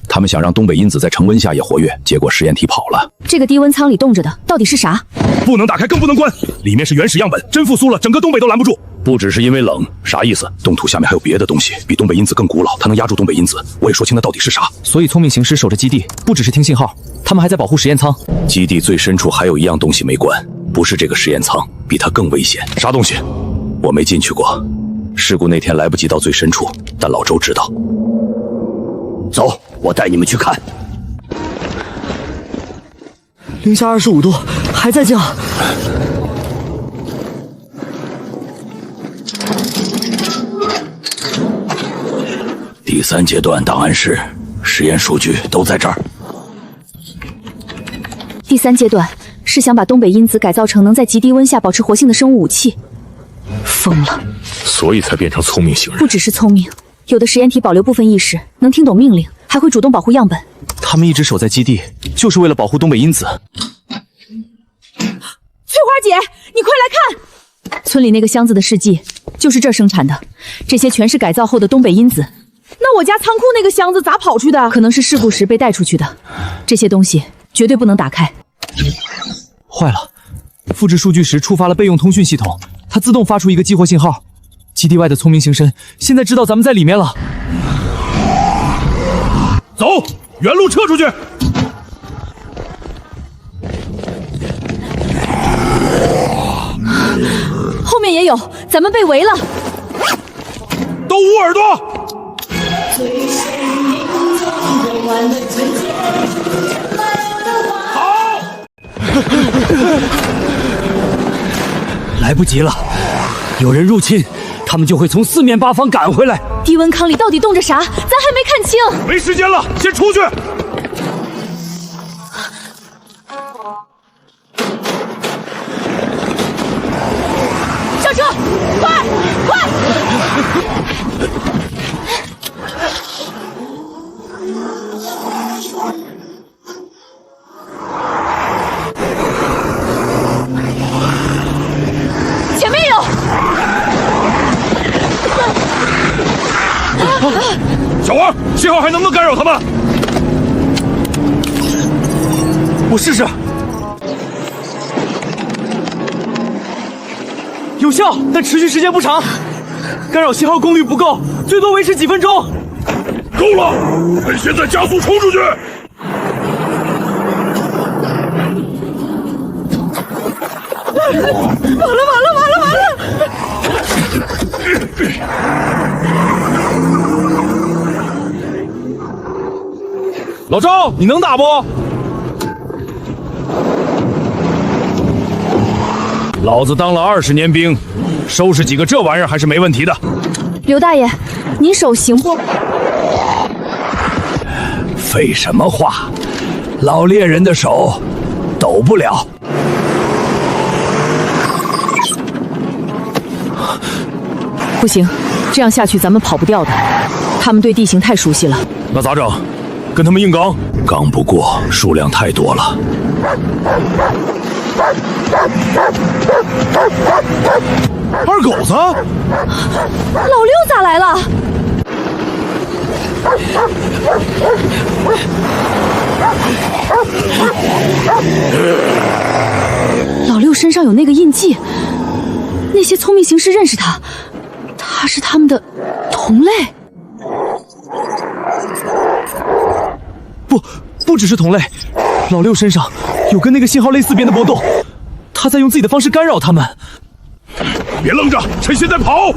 他们想让东北因子在恒温下也活跃，结果实验体跑了。这个低温舱里冻着的到底是啥？不能打开，更不能关，里面是原始样本，真复苏了，整个东北都拦不住。不只是因为冷，啥意思？冻土下面还有别的东西，比东北因子更古老，它能压住东北因子。我也说清它到底是啥。所以聪明行师守着基地，不只是听信号，他们还在保护实验舱。基地最深处还有一样东西没关，不是这个实验舱，比它更危险。啥东西？我没进去过。事故那天来不及到最深处，但老周知道。走，我带你们去看。零下25度，还在降。第3阶段档案室，实验数据都在这儿。第3阶段是想把东北因子改造成能在极低温下保持活性的生物武器。疯了，所以才变成聪明型人。不只是聪明，有的实验体保留部分意识，能听懂命令，还会主动保护样本。他们一直守在基地，就是为了保护东北因子。翠花姐，你快来看！村里那个箱子的试剂就是这儿生产的，这些全是改造后的东北因子。那我家仓库那个箱子咋跑去的？可能是事故时被带出去的。这些东西绝对不能打开。坏了，复制数据时触发了备用通讯系统，它自动发出一个激活信号。基地外的聪明行深现在知道咱们在里面了。走，原路撤出去。后面也有，咱们被围了。都捂耳朵。好。来不及了，有人入侵，他们就会从4面8方赶回来。低温坑里到底冻着啥？咱还没看清。没时间了，先出去。上车，快快！前面有！小王，信号还能不能干扰他们？我试试。有效，但持续时间不长，干扰信号功率不够，最多维持几分钟。够了，我们现在加速冲出去！完了！老赵，你能打不？老子当了20年兵，收拾几个这玩意儿还是没问题的。刘大爷，您手行不？废什么话，老猎人的手抖不了。不行，这样下去咱们跑不掉的。他们对地形太熟悉了。那咋整？跟他们硬刚？刚不过，数量太多了。二狗子，老六咋来了？老六身上有那个印记，那些聪明行师认识他，他是他们的同类。不只是同类，老六身上有跟那个信号类似边的波动，他在用自己的方式干扰他们。别愣着，趁现在跑！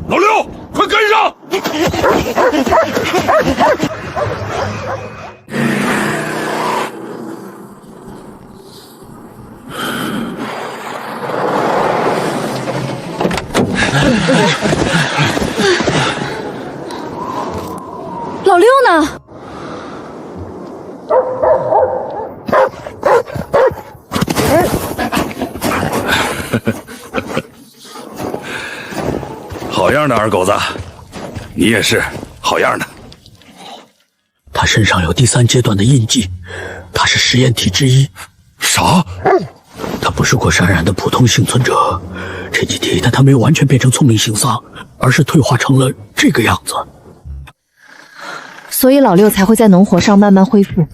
老六，快跟上！老六呢？好样的，二狗子，你也是好样的。他身上有第3阶段的印记，他是实验体之一。啥？他不是过山然的普通幸存者，这几天他没有完全变成聪明形丧，而是退化成了这个样子。所以老六才会在农活上慢慢恢复，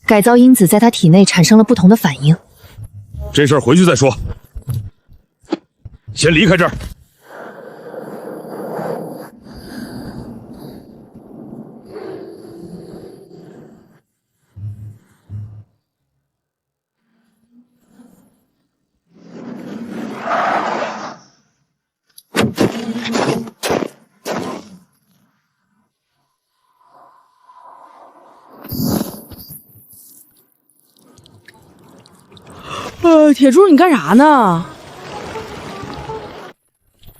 改造因子在他体内产生了不同的反应。这事儿回去再说，先离开这儿。铁柱，你干啥呢？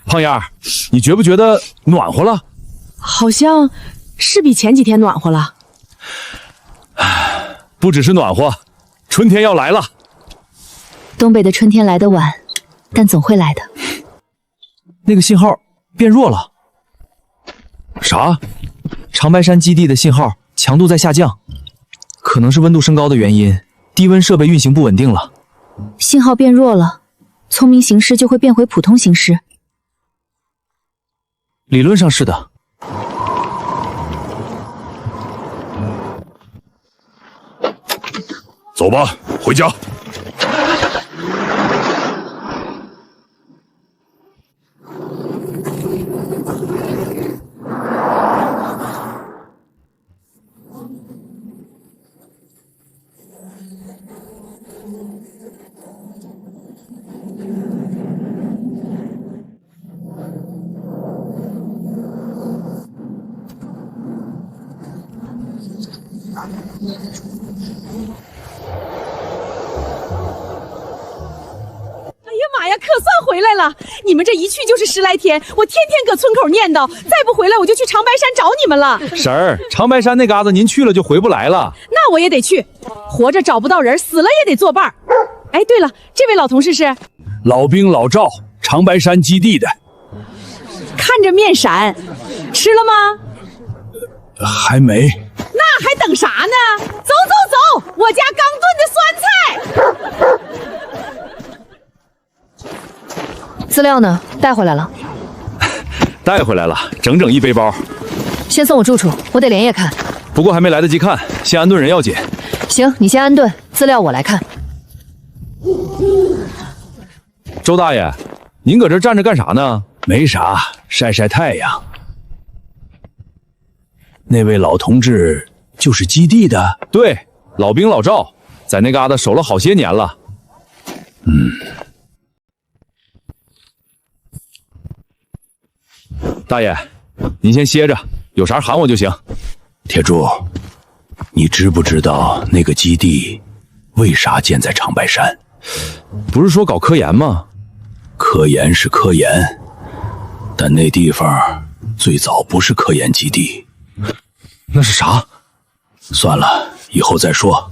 胖丫儿，你觉不觉得暖和了？好像是比前几天暖和了。不只是暖和，春天要来了。东北的春天来得晚，但总会来的。那个信号变弱了。啥？长白山基地的信号强度在下降，可能是温度升高的原因，低温设备运行不稳定了。信号变弱了，聪明行尸就会变回普通行尸。理论上是的。走吧，回家。可算回来了！你们这一去就是10来天，我天天搁村口念叨，再不回来我就去长白山找你们了。婶儿，长白山那嘎子您去了就回不来了。那我也得去，活着找不到人，死了也得作伴。哎，对了，这位老同事是老兵老赵，长白山基地的。看着面闪，吃了吗？还没。那还等啥呢？走走走，我家刚炖的酸菜。资料呢？带回来了。带回来了，整整1背包。先送我住处，我得连夜看。不过还没来得及看，先安顿人要紧。行，你先安顿，资料我来看。周大爷，您搁这站着干啥呢？没啥，晒晒太阳。那位老同志就是基地的？对，老兵老赵，在那嘎达守了好些年了。大爷，您先歇着，有啥喊我就行。铁柱，你知不知道那个基地为啥建在长白山？不是说搞科研吗？科研是科研，但那地方最早不是科研基地。那是啥？算了，以后再说。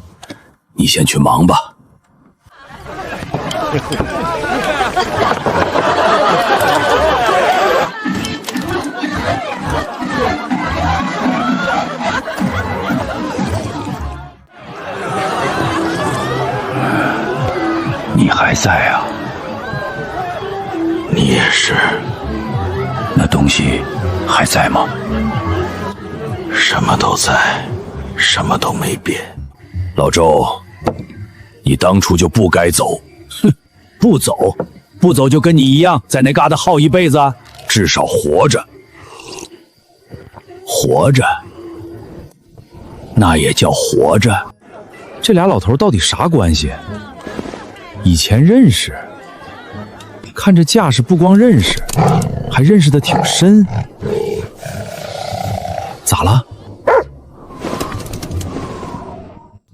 你先去忙吧。你还在啊？你也是。那东西还在吗？什么都在，什么都没变。老周，你当初就不该走。哼，不走，不走就跟你一样，在那嘎达耗一辈子。至少活着，活着，那也叫活着。这俩老头到底啥关系？以前认识，看这架势不光认识，还认识的挺深。咋了？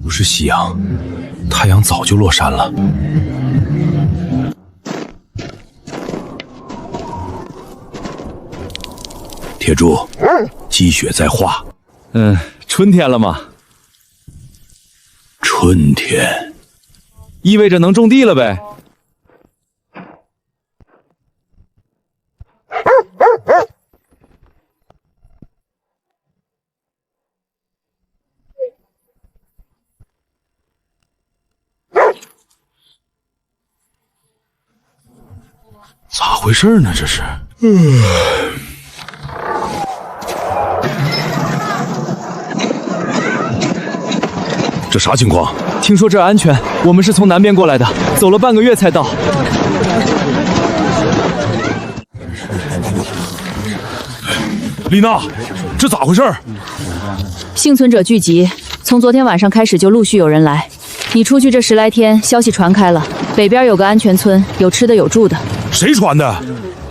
不是夕阳，太阳早就落山了。铁柱，积雪在化。春天了嘛。春天。意味着能种地了呗。咋回事呢？这是。这啥情况？听说这儿安全，我们是从南边过来的，走了半个月才到。丽娜，这咋回事？幸存者聚集，从昨天晚上开始就陆续有人来。你出去这10来天，消息传开了，北边有个安全村，有吃的有住的。谁传的？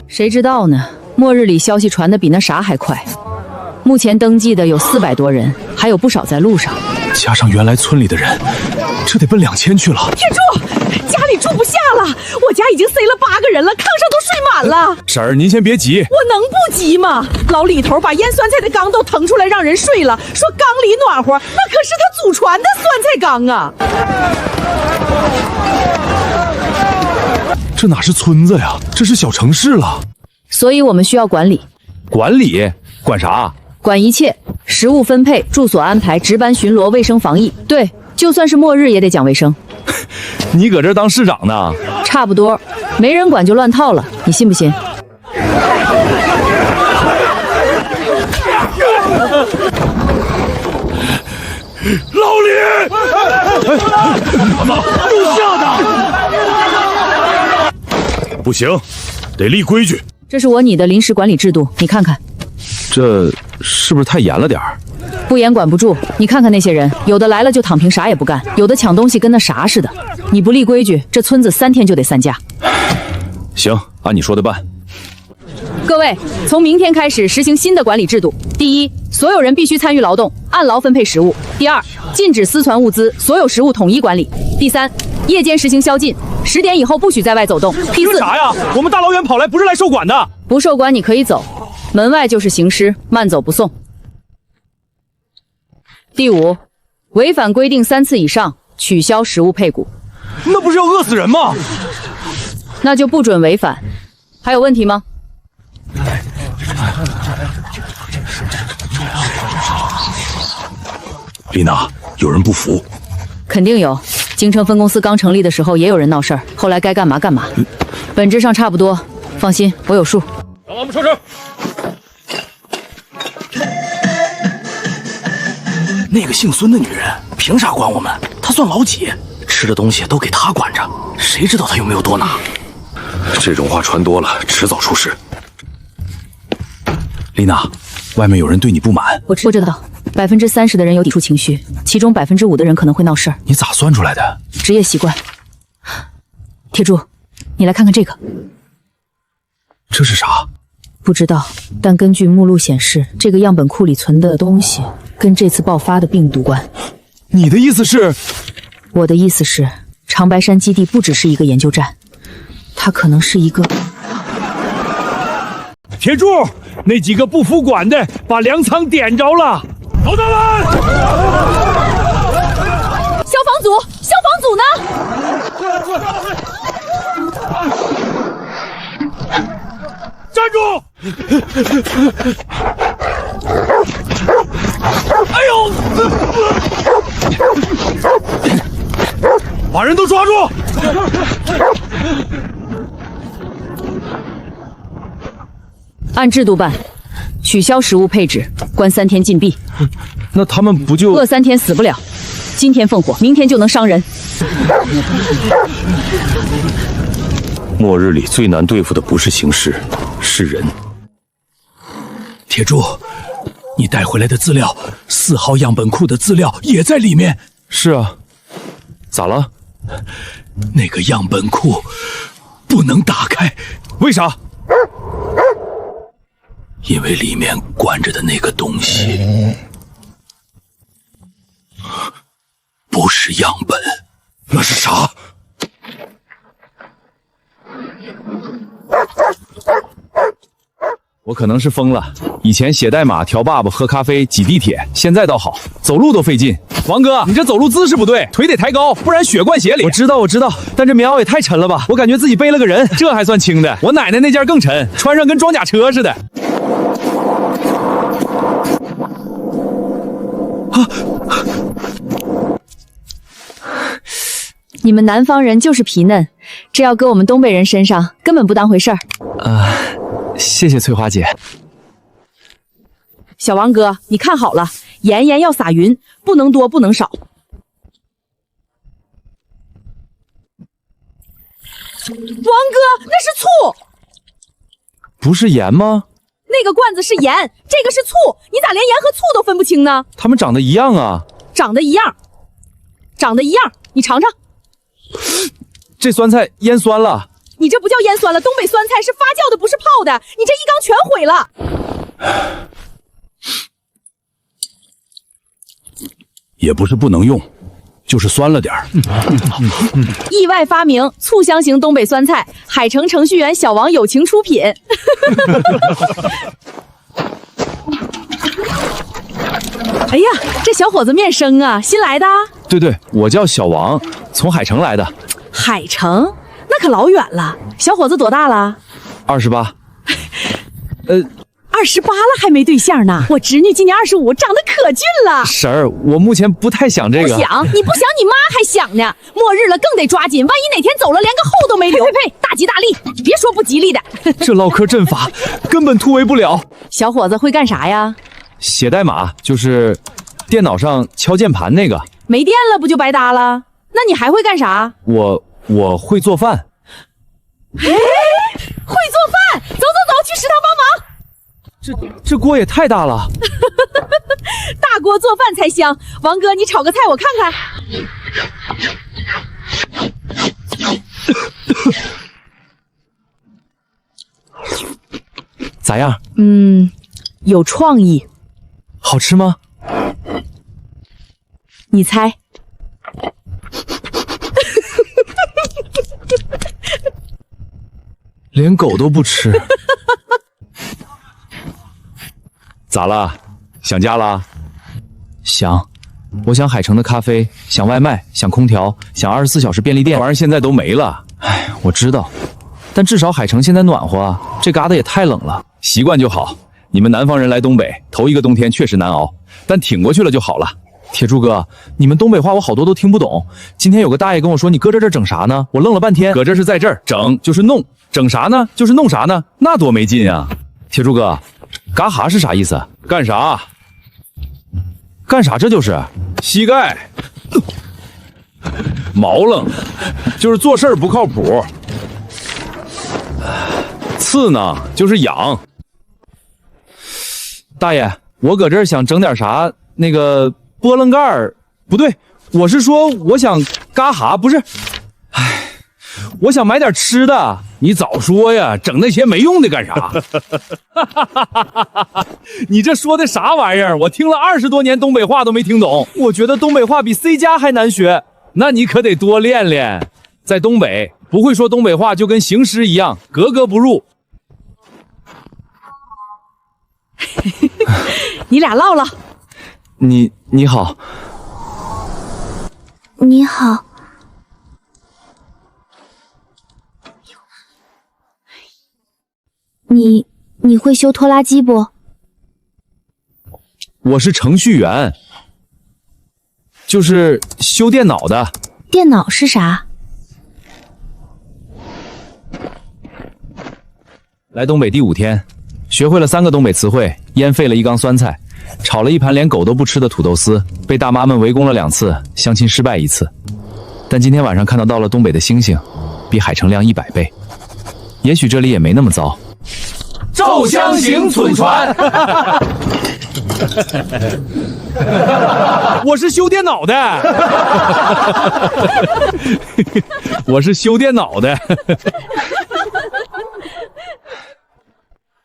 谁知道呢？末日里消息传的比那啥还快。目前登记的有400多人，还有不少在路上。加上原来村里的人，这得奔2000去了。铁柱，家里住不下了，我家已经塞了8个人了，炕上都睡满了。婶儿，您先别急，我能不急吗？老李头把腌酸菜的缸都腾出来让人睡了，说缸里暖和，那可是他祖传的酸菜缸啊。这哪是村子呀，这是小城市了。所以我们需要管理。管理？管啥？管一切，食物分配、住所安排、值班巡逻、卫生防疫。对，就算是末日也得讲卫生。你搁这当市长呢？差不多，没人管就乱套了，你信不信？老李，住下的！不行，得立规矩。这是我拟的临时管理制度，你看看。这是不是太严了点儿？不严管不住，你看看那些人，有的来了就躺平啥也不干，有的抢东西跟那啥似的。你不立规矩，这村子3天就得散架。行，按你说的办。各位，从明天开始实行新的管理制度。第一，所有人必须参与劳动，按劳分配食物。第二，禁止私传物资，所有食物统一管理。第三，夜间实行宵禁，10点以后不许在外走动。第四，啥呀？我们大老远跑来不是来受管的。不受管你可以走，门外就是行尸，慢走不送。第五，违反规定3次以上，取消食物配股。那不是要饿死人吗？那就不准违反。还有问题吗？丽娜，有人不服？肯定有。京城分公司刚成立的时候也有人闹事儿，后来该干嘛干嘛，本质上差不多。放心，我有数。让我们撤车。那个姓孙的女人凭啥管我们？她算老几？吃的东西都给她管着，谁知道她有没有多拿？这种话传多了，迟早出事。丽娜，外面有人对你不满。我知道，30%的人有抵触情绪，其中5%的人可能会闹事儿。你咋算出来的？职业习惯。铁柱，你来看看这个。这是啥？不知道，但根据目录显示，这个样本库里存的东西跟这次爆发的病毒关。你的意思是？我的意思是，长白山基地不只是一个研究站，它可能是一个……铁柱，那几个不服管的把粮仓点着了，老大们！消防组呢？站住！哎呦！把人都抓住！按制度办，取消食物配置，关3天禁闭。那他们不就饿3天死不了？今天放火，明天就能伤人。末日里最难对付的不是形势，是人。铁柱，你带回来的资料，4号样本库的资料也在里面。是啊，咋了？那个样本库不能打开，为啥？因为里面关着的那个东西不是样本，那是啥？我可能是疯了。以前写代码、调爸爸、喝咖啡、挤地铁，现在倒好，走路都费劲。王哥，你这走路姿势不对，腿得抬高，不然血灌鞋里。我知道，但这棉袄也太沉了吧！我感觉自己背了个人，这还算轻的。我奶奶那件更沉，穿上跟装甲车似的。你们南方人就是皮嫩，这要搁我们东北人身上，根本不当回事儿。谢谢翠花姐。小王哥，你看好了，盐要撒匀，不能多不能少。哥，那是醋，不是盐吗？那个罐子是盐，这个是醋，你咋连盐和醋都分不清呢？它们长得一样啊。长得一样，你尝尝。这酸菜腌酸了。你这不叫腌酸了，东北酸菜是发酵的，不是泡的，你这一缸全毁了。也不是不能用，就是酸了点儿。意外发明醋香型东北酸菜，海城程序员小王友情出品。哎呀，这小伙子面生啊，新来的？对，我叫小王，从海城来的。海城？那可老远了。小伙子多大了？28。28了还没对象呢。我侄女今年25，长得可俊了。婶儿，我目前不太想这个。不想？你不想，你妈还想呢。末日了更得抓紧，万一哪天走了，连个后都没留。呸！大吉大利，别说不吉利的。这唠嗑阵法根本突围不了。小伙子会干啥呀？写代码，就是电脑上敲键盘那个。没电了不就白搭了？那你还会干啥？我会做饭。哎，会做饭！走，去食堂帮忙。这锅也太大了。大锅做饭才香。王哥，你炒个菜我看看。咋样？有创意。好吃吗？你猜。连狗都不吃。咋了？想家了？想。我想海城的咖啡，想外卖，想空调，想24小时便利店。玩意儿现在都没了。哎，我知道，但至少海城现在暖和啊，这旮瘩也太冷了。习惯就好。你们南方人来东北，头一个冬天确实难熬，但挺过去了就好了。铁柱哥，你们东北话我好多都听不懂。今天有个大爷跟我说，你搁这整啥呢？我愣了半天。搁这是在这儿，整就是弄，整啥呢？就是弄啥呢？那多没劲啊！铁柱哥，嘎哈是啥意思？干啥？干啥？这就是膝盖毛愣，就是做事儿不靠谱。刺呢，就是痒。大爷，我搁这儿想整点啥？那个波棱盖儿，不对，我是说我想嘎哈，不是。哎，我想买点吃的。你早说呀，整那些没用的干啥？你这说的啥玩意儿？我听了20多年东北话都没听懂。我觉得东北话比 C 加还难学。那你可得多练练。在东北，不会说东北话就跟行尸一样，格格不入。你俩唠唠。你好。你好。你会修拖拉机不？我是程序员，就是修电脑的。电脑是啥？来东北第5天，学会了3个东北词汇，腌废了1缸酸菜，炒了1盘连狗都不吃的土豆丝，被大妈们围攻了2次，相亲失败1次。但今天晚上看到了东北的星星，比海城亮100倍。也许这里也没那么糟。赵湘行村传。我是修电脑的。我是修电脑的。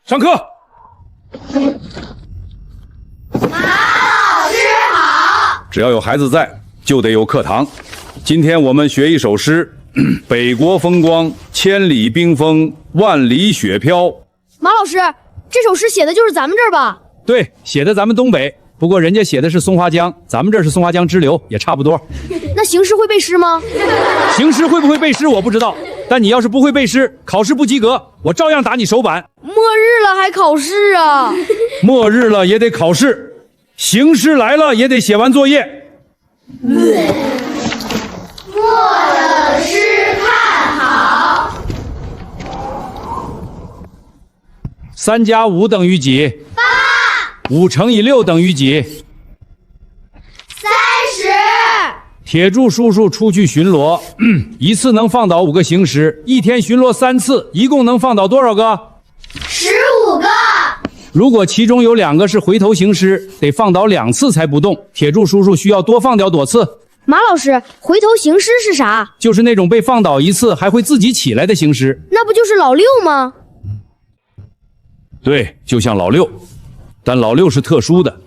上课。马老师好。只要有孩子在，就得有课堂。今天我们学一首诗：北国风光，千里冰封，万里雪飘。马老师，这首诗写的就是咱们这儿吧？对，写的咱们东北，不过人家写的是松花江，咱们这是松花江支流，也差不多。那行诗会背诗吗？行诗会不会背诗我不知道，但你要是不会背诗，考试不及格，我照样打你手板。末日了还考试啊？末日了也得考试，行诗来了也得写完作业。默的诗看好。3加5等于几？8。5乘以6等于几？30。铁柱叔叔出去巡逻，一次能放倒5个行尸，一天巡逻3次，一共能放倒多少个？15个。如果其中有2个是回头行尸，得放倒2次才不动。铁柱叔叔需要多放掉多次。马老师，回头行尸是啥？就是那种被放倒1次还会自己起来的行尸。那不就是老六吗？对，就像老六，但老六是特殊的，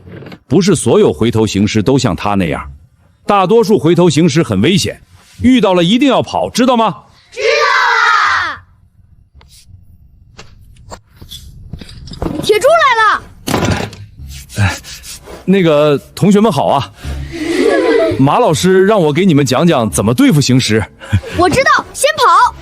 不是所有回头行尸都像他那样。大多数回头行尸很危险，遇到了一定要跑，知道吗？知道了。铁柱来了。那个同学们好啊，马老师让我给你们讲讲怎么对付行尸。我知道，先跑。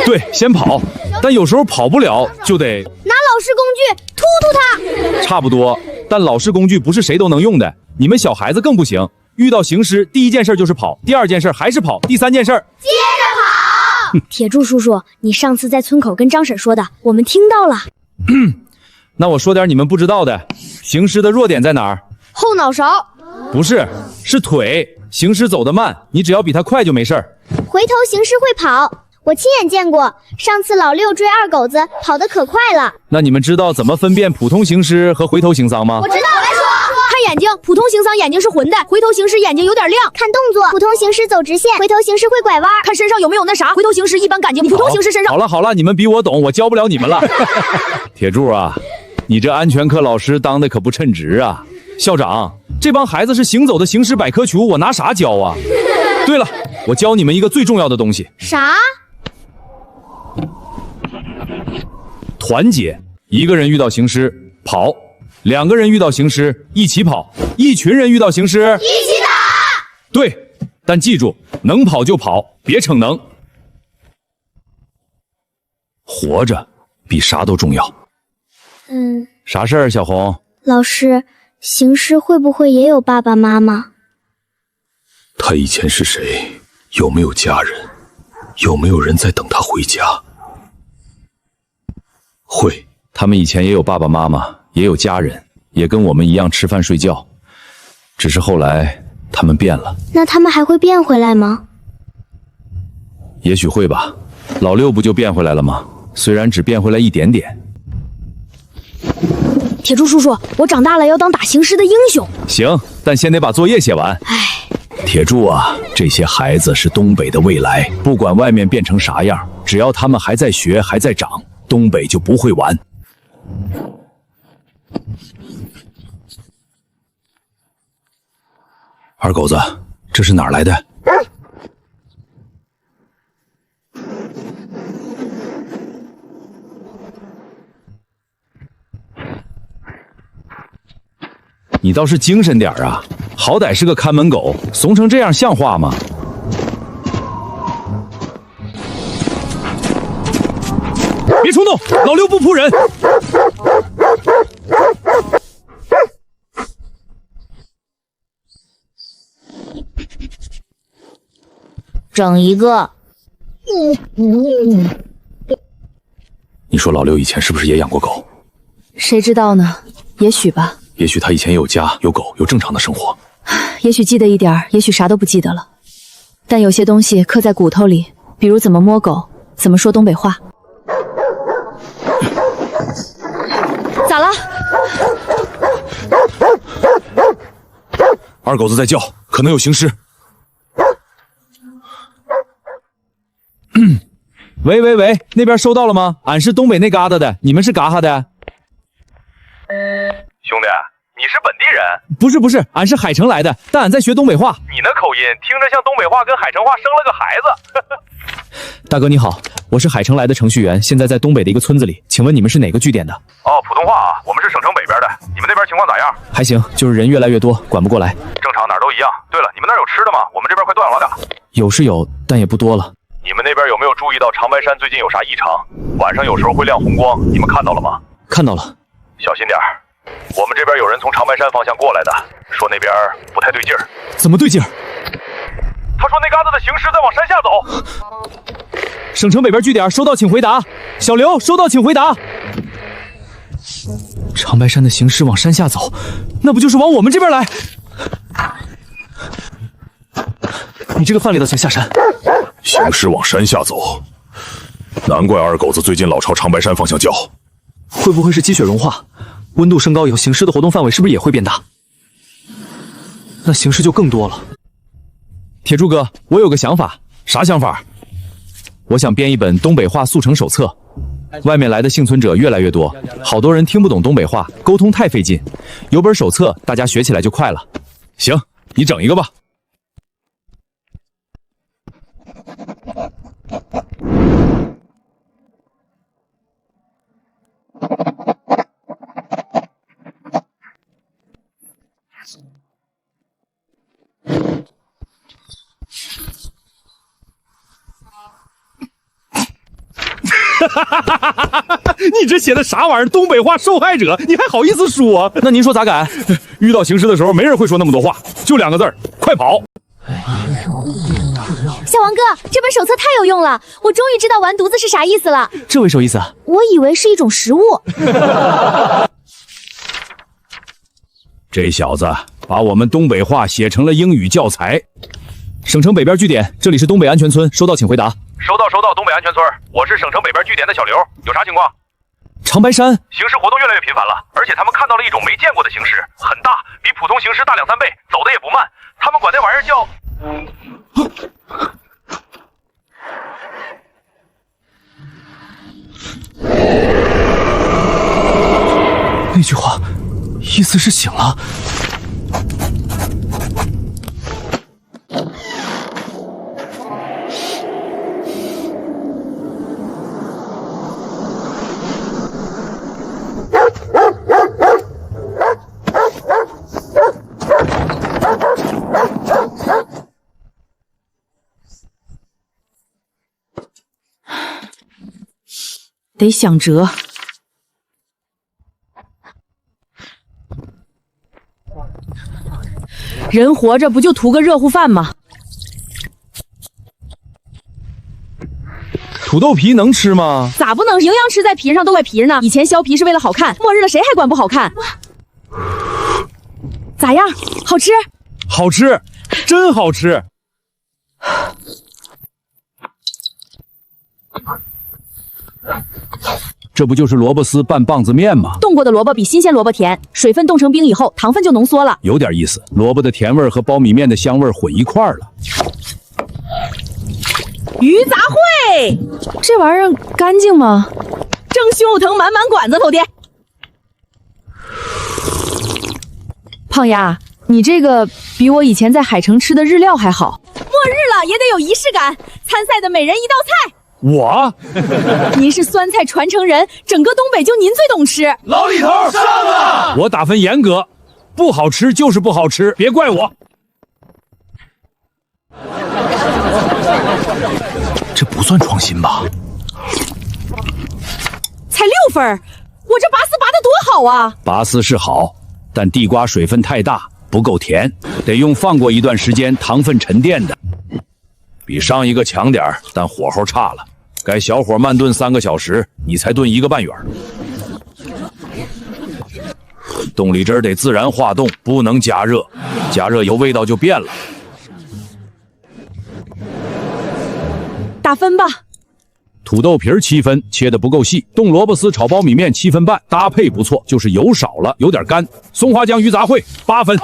对，先跑，但有时候跑不了就得拿老式工具突突它。差不多，但老式工具不是谁都能用的，你们小孩子更不行。遇到行尸，第一件事就是跑，第2件事还是跑，第3件事接着跑。铁柱叔叔，你上次在村口跟张婶说的，我们听到了。那我说点你们不知道的，行尸的弱点在哪儿？后脑勺。不是，是腿。行尸走得慢，你只要比他快就没事儿。回头行尸会跑，我亲眼见过。上次老六追二狗子，跑得可快了。那你们知道怎么分辨普通行尸和回头行丧吗？我知道，来说。看眼睛，普通行丧眼睛是浑的，回头行尸眼睛有点亮。看动作，普通行尸走直线，回头行尸会拐弯。看身上有没有那啥，回头行尸一般干净，普通行尸身上。好了，你们比我懂，我教不了你们了。铁柱啊，你这安全课老师当的可不称职啊！校长，这帮孩子是行走的行尸百科全书，我拿啥教啊？对了，我教你们一个最重要的东西。啥？团结。一个人遇到行尸跑，2个人遇到行尸一起跑，1群人遇到行尸一起打。对，但记住，能跑就跑，别逞能。活着比啥都重要。啥事儿，小红？老师，行尸会不会也有爸爸妈妈？他以前是谁？有没有家人？有没有人在等他回家？会。他们以前也有爸爸妈妈，也有家人，也跟我们一样吃饭睡觉，只是后来他们变了。那他们还会变回来吗？也许会吧。老六不就变回来了吗？虽然只变回来一点点。铁柱叔叔，我长大了要当打行尸的英雄。行，但先得把作业写完。铁柱啊，这些孩子是东北的未来，不管外面变成啥样，只要他们还在学，还在长，东北就不会完。二狗子，这是哪儿来的？你倒是精神点啊！好歹是个看门狗，怂成这样像话吗？别冲动，老六不扑人。整一个。你说老六以前是不是也养过狗？谁知道呢？也许吧。也许他以前有家有狗，有正常的生活。也许记得一点，也许啥都不记得了。但有些东西刻在骨头里，比如怎么摸狗，怎么说东北话。咋了？二狗子在叫，可能有行尸。喂，那边收到了吗？俺是东北那旮瘩的，你们是嘎哈的？兄弟，你是本地人？不是，俺是海城来的，但俺在学东北话。你那口音听着像东北话跟海城话生了个孩子。大哥你好，我是海城来的程序员，现在在东北的一个村子里，请问你们是哪个据点的？哦，普通话啊，我们是省城北边的，你们那边情况咋样？还行，就是人越来越多，管不过来。正常，哪儿都一样。对了，你们那儿有吃的吗？我们这边快断了点。有是有，但也不多了。你们那边有没有注意到长白山最近有啥异常？晚上有时候会亮红光，你们看到了吗？看到了。小心点儿，我们这边有人从长白山方向过来的，说那边不太对劲儿。怎么对劲儿？他说那嘎达的行尸在往山下走。省城北边据点收到，请回答。小刘收到，请回答。长白山的行尸往山下走，那不就是往我们这边来？你这个范蠡的，请下山。行尸往山下走，难怪二狗子最近老朝长白山方向叫。会不会是积雪融化，温度升高以后，行尸的活动范围是不是也会变大？那行尸就更多了。铁柱哥，我有个想法。啥想法？我想编一本东北话速成手册。外面来的幸存者越来越多，好多人听不懂东北话，沟通太费劲。有本手册，大家学起来就快了。行，你整一个吧。你这写的啥玩意儿？东北话受害者，你还好意思说？那您说咋改？遇到行尸的时候，没人会说那么多话，就2个字儿：快跑！小王哥，这本手册太有用了，我终于知道完犊子是啥意思了。这为什么意思啊？我以为是一种食物。这小子把我们东北话写成了英语教材。省城北边据点，这里是东北安全村，收到请回答。收到，东北安全村，我是省城北边据点的小刘，有啥情况？长白山行尸活动越来越频繁了，而且他们看到了一种没见过的形尸，很大，比普通行尸大2-3倍，走的也不慢。他们管那玩意儿叫……那句话意思是醒了。得想辙。人活着不就图个热乎饭吗？土豆皮能吃吗？咋不能？营养吃在皮上都怪皮呢。以前削皮是为了好看，末日了谁还管不好看？咋样？好吃？好吃，真好吃。这不就是萝卜丝拌棒子面吗？冻过的萝卜比新鲜萝卜甜，水分冻成冰以后，糖分就浓缩了，有点意思。萝卜的甜味和苞米面的香味混一块儿了。鱼杂烩，这玩意儿干净吗？蒸胸肉藤满满管子头的。胖丫，你这个比我以前在海城吃的日料还好。末日了也得有仪式感，参赛的每人一道菜。我，您是酸菜传承人，整个东北就您最懂吃。老李头上啊！我打分严格，不好吃就是不好吃，别怪我。这不算创新吧？才6分，我这拔丝拔得多好啊！拔丝是好，但地瓜水分太大，不够甜，得用放过一段时间糖分沉淀的。比上一个强点儿，但火候差了，该小火慢炖3个小时，你才炖1个半圆。冻梨汁得自然化冻，不能加热，加热以后味道就变了。打分吧。土豆皮7分，切得不够细。冻萝卜丝炒苞米面7分半，搭配不错，就是油少了，有点干。松花江鱼杂烩8分。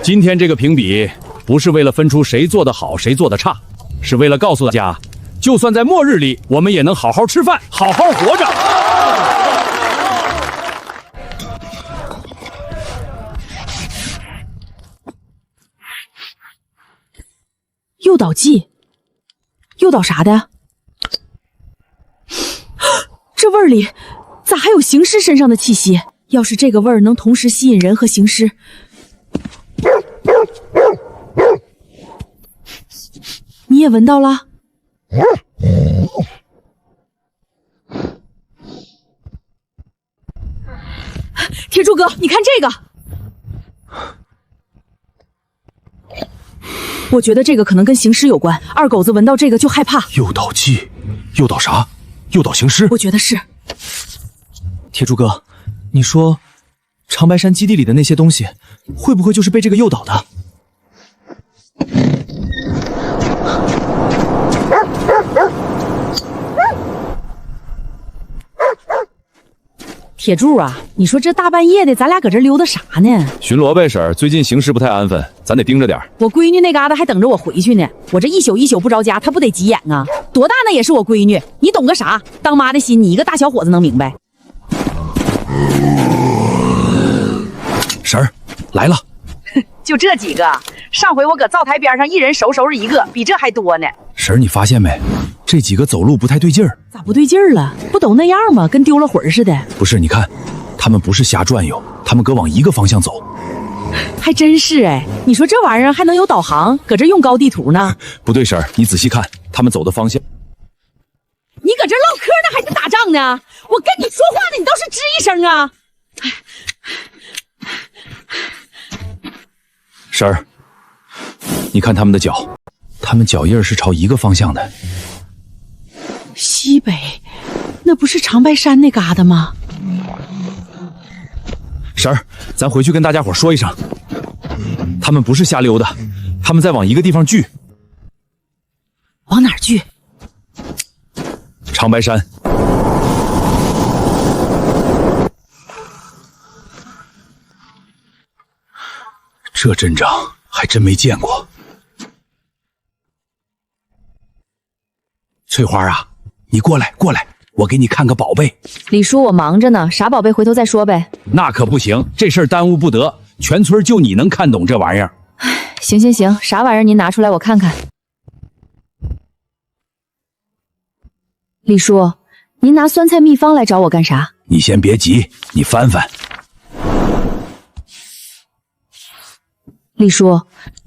今天这个评比不是为了分出谁做得好谁做得差，是为了告诉大家，就算在末日里，我们也能好好吃饭，好好活着。诱导剂，诱导啥的呀？这味儿里咋还有行尸身上的气息？要是这个味儿能同时吸引人和行尸，你也闻到了？铁柱哥，你看这个。我觉得这个可能跟行尸有关，二狗子闻到这个就害怕。诱导剂？诱导啥？诱导行尸？我觉得是。铁柱哥，你说长白山基地里的那些东西，会不会就是被这个诱导的？铁柱啊，你说这大半夜的，咱俩搁这溜达啥呢？巡逻呗，婶儿。最近形势不太安分，咱得盯着点儿。我闺女那嘎达还等着我回去呢，我这一宿一宿不着家，她不得急眼啊？多大那也是我闺女，你懂个啥？当妈的心，你一个大小伙子能明白？婶儿来了，就这几个，上回我搁灶台边上一人收拾一个，比这还多呢。婶儿，你发现没？这几个走路不太对劲儿。咋不对劲儿了？不都那样吗？跟丢了魂似的。不是，你看，他们不是瞎转悠，他们搁往一个方向走。还真是哎，你说这玩意儿还能有导航？搁这用高地图呢？不对，婶儿，你仔细看，他们走的方向。你搁这唠嗑呢，还是打仗呢？我跟你说话呢，你倒是吱一声啊！婶儿，你看他们的脚，他们脚印是朝一个方向的。西北，那不是长白山那嘎达吗？婶儿，咱回去跟大家伙说一声，他们不是瞎溜达，他们在往一个地方聚。往哪儿聚？长白山。这阵仗还真没见过。翠花啊，你过来，我给你看个宝贝。李叔，我忙着呢，啥宝贝回头再说呗。那可不行，这事儿耽误不得，全村就你能看懂这玩意儿。行，啥玩意儿您拿出来我看看。李叔，您拿酸菜秘方来找我干啥？你先别急，你翻翻。李叔，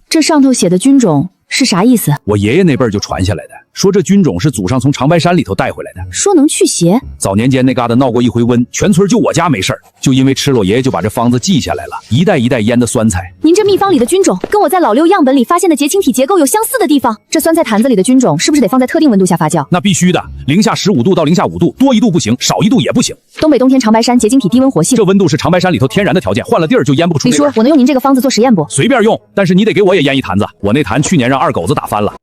这上头写的菌种是啥意思？我爷爷那辈儿就传下来的，说这菌种是祖上从长白山里头带回来的，说能去邪。早年间那嘎达闹过一回瘟，全村就我家没事儿，就因为吃了，我爷爷就把这方子记下来了，一代一代腌的酸菜。您这秘方里的菌种跟我在老六样本里发现的结晶体结构有相似的地方，这酸菜坛子里的菌种是不是得放在特定温度下发酵？那必须的，-15度到-5度，多1度不行，少1度也不行。东北冬天长白山结晶体低温活性，这温度是长白山里头天然的条件，换了地儿就腌不出。李叔，我能用您这个方子做实验不？随便用，但是你得给我也腌一坛子，我那坛去年让二狗子打翻了。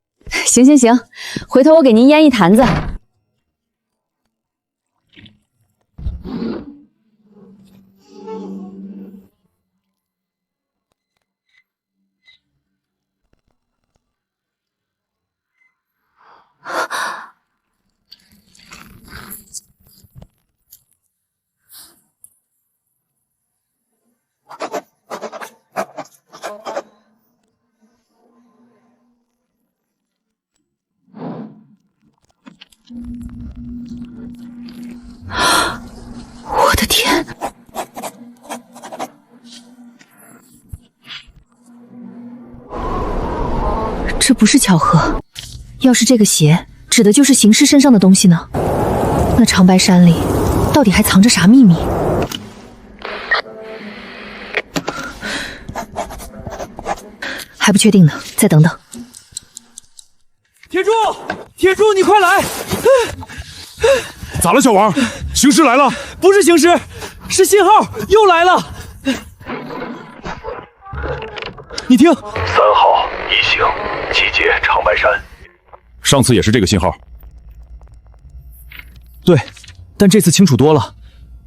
行，回头我给您腌一坛子。我的天！这不是巧合，要是这个邪指的就是行尸身上的东西呢？那长白山里到底还藏着啥秘密？还不确定呢，再等等。铁柱，你快来！咋了，小王？行尸来了？不是行尸，是信号又来了。你听，3号一行集结长白山。上次也是这个信号。对，但这次清楚多了。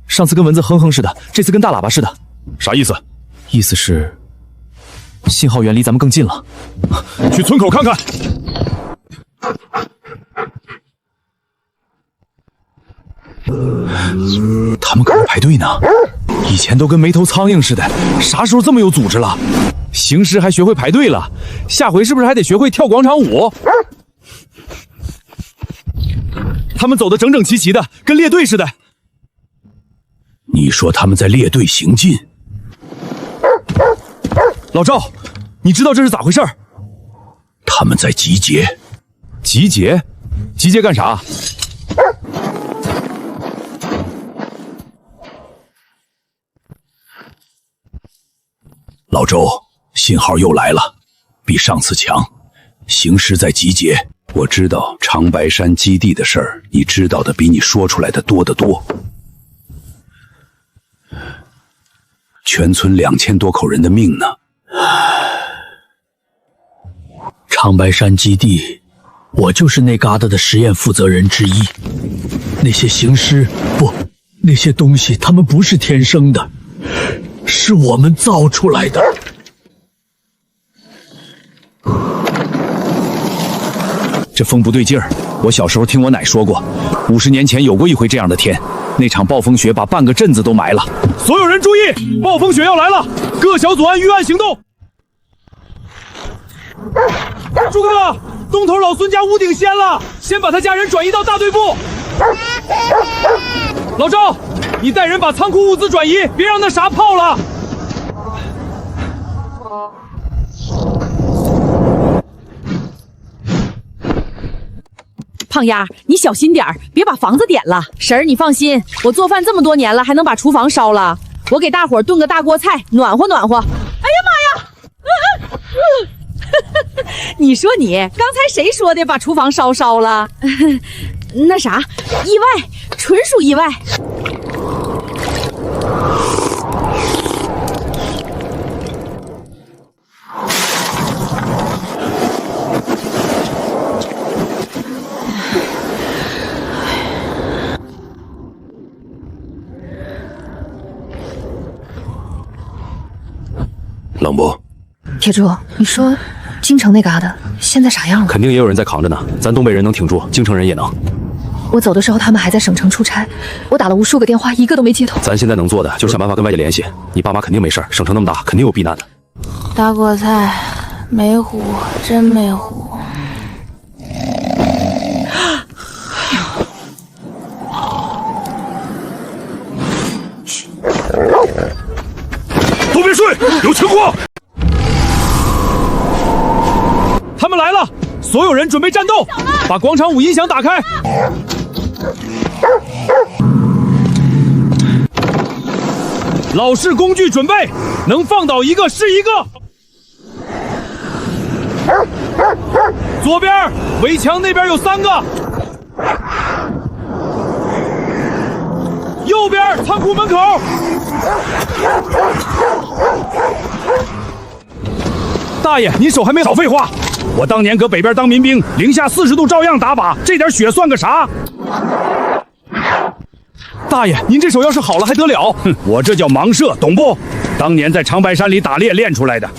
上次跟蚊子哼哼似的，这次跟大喇叭似的。啥意思？意思是信号源离咱们更近了。去村口看看。他们搁这排队呢，以前都跟没头苍蝇似的，啥时候这么有组织了？行尸还学会排队了，下回是不是还得学会跳广场舞？他们走得整整齐齐的，跟列队似的。你说他们在列队行进？老赵，你知道这是咋回事？他们在集结。集结？集结干啥？老周，信号又来了，比上次强。行尸在集结。我知道长白山基地的事儿，你知道的比你说出来的多得多。全村2000多口人的命呢。长白山基地，我就是那疙瘩的实验负责人之一。那些行尸不，那些东西他们不是天生的，是我们造出来的。这风不对劲儿。我小时候听我奶说过，50年前有过一回这样的天，那场暴风雪把半个镇子都埋了。所有人注意，暴风雪要来了，各小组按预案行动。诸葛亮，东头老孙家屋顶掀了，先把他家人转移到大队部。老赵，你带人把仓库物资转移，别让那啥泡了。胖丫，你小心点儿，别把房子点了。婶儿，你放心，我做饭这么多年了，还能把厨房烧了？我给大伙儿炖个大锅菜，暖和暖和。哎呀妈呀！你说你刚才谁说的把厨房烧了？那啥，意外，纯属意外。冷不？铁柱，你说京城那旮瘩现在啥样了？肯定也有人在扛着呢，咱东北人能挺住，京城人也能。我走的时候他们还在省城出差，我打了无数个电话，一个都没接通。咱现在能做的就是想办法跟外界联系。你爸妈肯定没事，省城那么大，肯定有避难的。大锅菜，没糊，真没糊。都别睡，有情况！他们来了，所有人准备战斗，把广场舞音响打开。老式工具准备，能放倒一个是一个。左边围墙那边有3个，右边仓库门口。大爷，您手还没少废话。我当年搁北边当民兵，零下40度照样打靶，这点血算个啥？大爷，您这手要是好了还得了？哼，我这叫盲射，懂不？当年在长白山里打猎练出来的。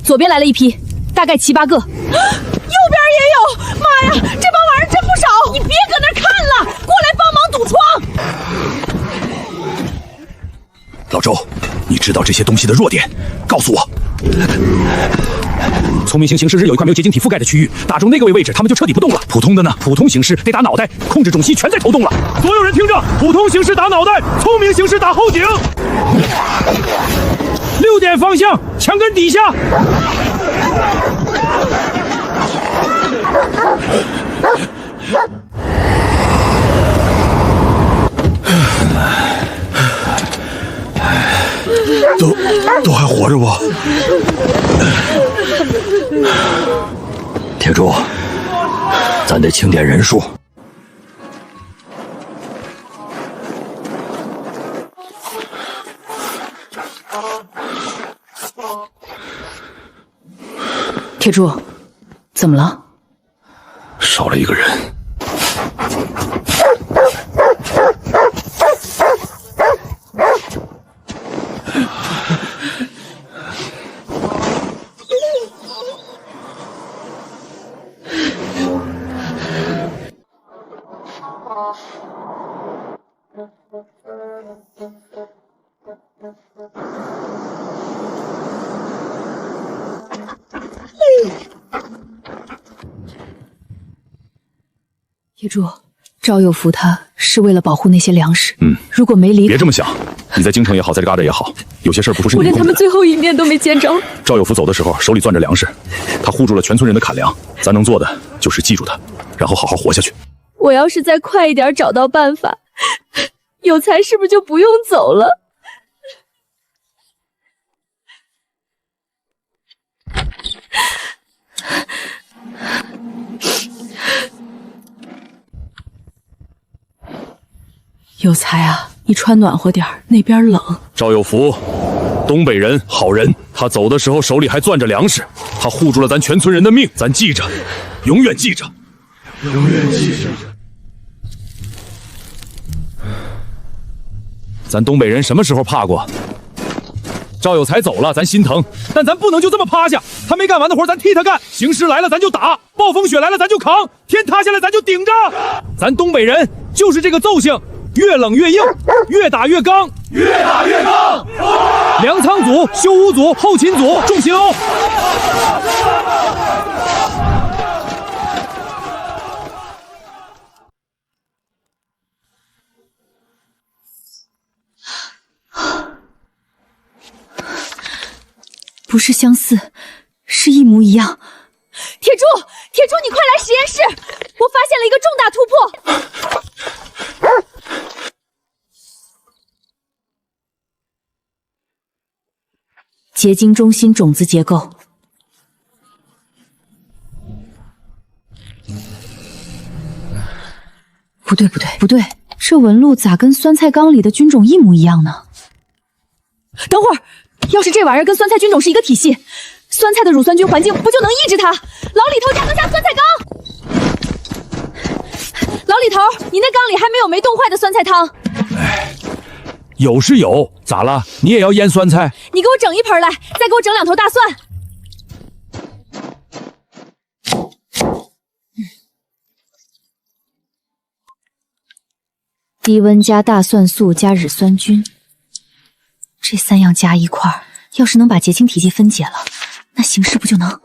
左边来了一批，大概7、8个。右边也有，妈呀，这帮玩意儿真不少！你别搁那看了，过来帮忙堵窗。老周，你知道这些东西的弱点，告诉我。聪明型行尸日有一块没有结晶体覆盖的区域，打中那个位置，他们就彻底不动了。普通的呢？普通形尸得打脑袋，控制重心全在头动了。所有人听着，普通形尸打脑袋，聪明形尸打后颈。6点方向，墙根底下。都还活着不？铁柱，咱得清点人数。铁柱，怎么了？少了一个人。铁柱，赵有福他是为了保护那些粮食。如果没离，别这么想。你在京城也好，在这旮瘩也好，有些事儿不是你我连他控制的。们最后一面都没见着。赵有福走的时候手里攥着粮食，他护住了全村人的砍粮。咱能做的就是记住他，然后好好活下去。我要是再快一点找到办法，有才是不是就不用走了？有才啊，你穿暖和点儿，那边冷。赵有福，东北人，好人。他走的时候手里还攥着粮食，他护住了咱全村人的命，咱记着，永远记着，永远记着。咱东北人什么时候怕过？赵有才走了，咱心疼，但咱不能就这么趴下。他没干完的活，咱替他干。形势来了，咱就打；暴风雪来了，咱就扛；天塌下来，咱就顶着。咱东北人就是这个奏性，越冷越硬，越打越刚，越打越刚。粮仓组、修屋组、后勤组，重心哦。不是相似，是一模一样。铁柱，你快来实验室！我发现了一个重大突破。结晶中心种子结构。不对，这纹路咋跟酸菜缸里的菌种一模一样呢？等会儿。要是这玩意儿跟酸菜菌种是一个体系，酸菜的乳酸菌环境不就能抑制它？老李头加酸菜缸。老李头，你那缸里还没有没冻坏的酸菜汤。有是有，咋了？你也要腌酸菜？你给我整一盆来，再给我整2头大蒜。低温加大蒜素加乳酸菌。这3样加一块儿，要是能把结晶体积分解了，那形势不就能……我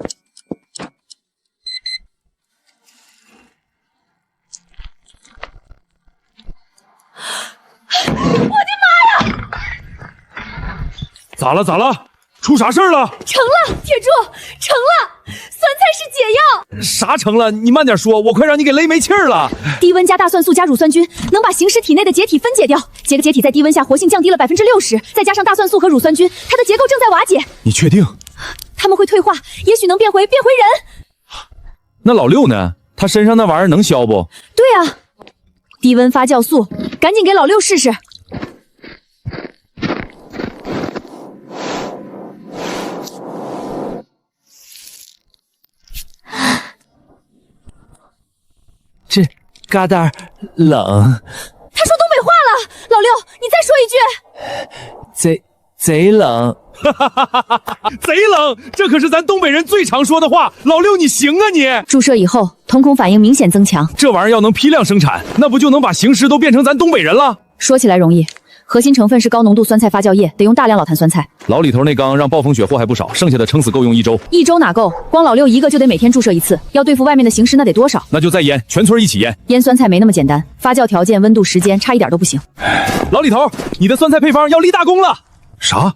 的妈呀！咋了？出啥事儿了？成了，铁柱，成了！酸菜是解药。啥成了？你慢点说，我快让你给勒没气儿了。低温加大蒜素加乳酸菌，能把形尸体内的结体分解掉。结个结体在低温下活性降低了60%，再加上大蒜素和乳酸菌，它的结构正在瓦解。你确定？它们会退化，也许能变回人。那老六呢？他身上那玩意儿能消不？对啊，低温发酵素，赶紧给老六试试。这嘎达冷。他说东北话了，老六，你再说一句。贼冷。贼冷，这可是咱东北人最常说的话。老六，你行啊你！注射以后，瞳孔反应明显增强。这玩意儿要能批量生产，那不就能把形尸都变成咱东北人了？说起来容易，核心成分是高浓度酸菜发酵液，得用大量老坛酸菜。老李头那缸让暴风雪祸害不少，剩下的撑死够用1周。1周哪够？光老六一个就得每天注射1次，要对付外面的形尸那得多少？那就再腌，全村一起腌。腌酸菜没那么简单，发酵条件、温度、时间差一点都不行。老李头，你的酸菜配方要立大功了。啥？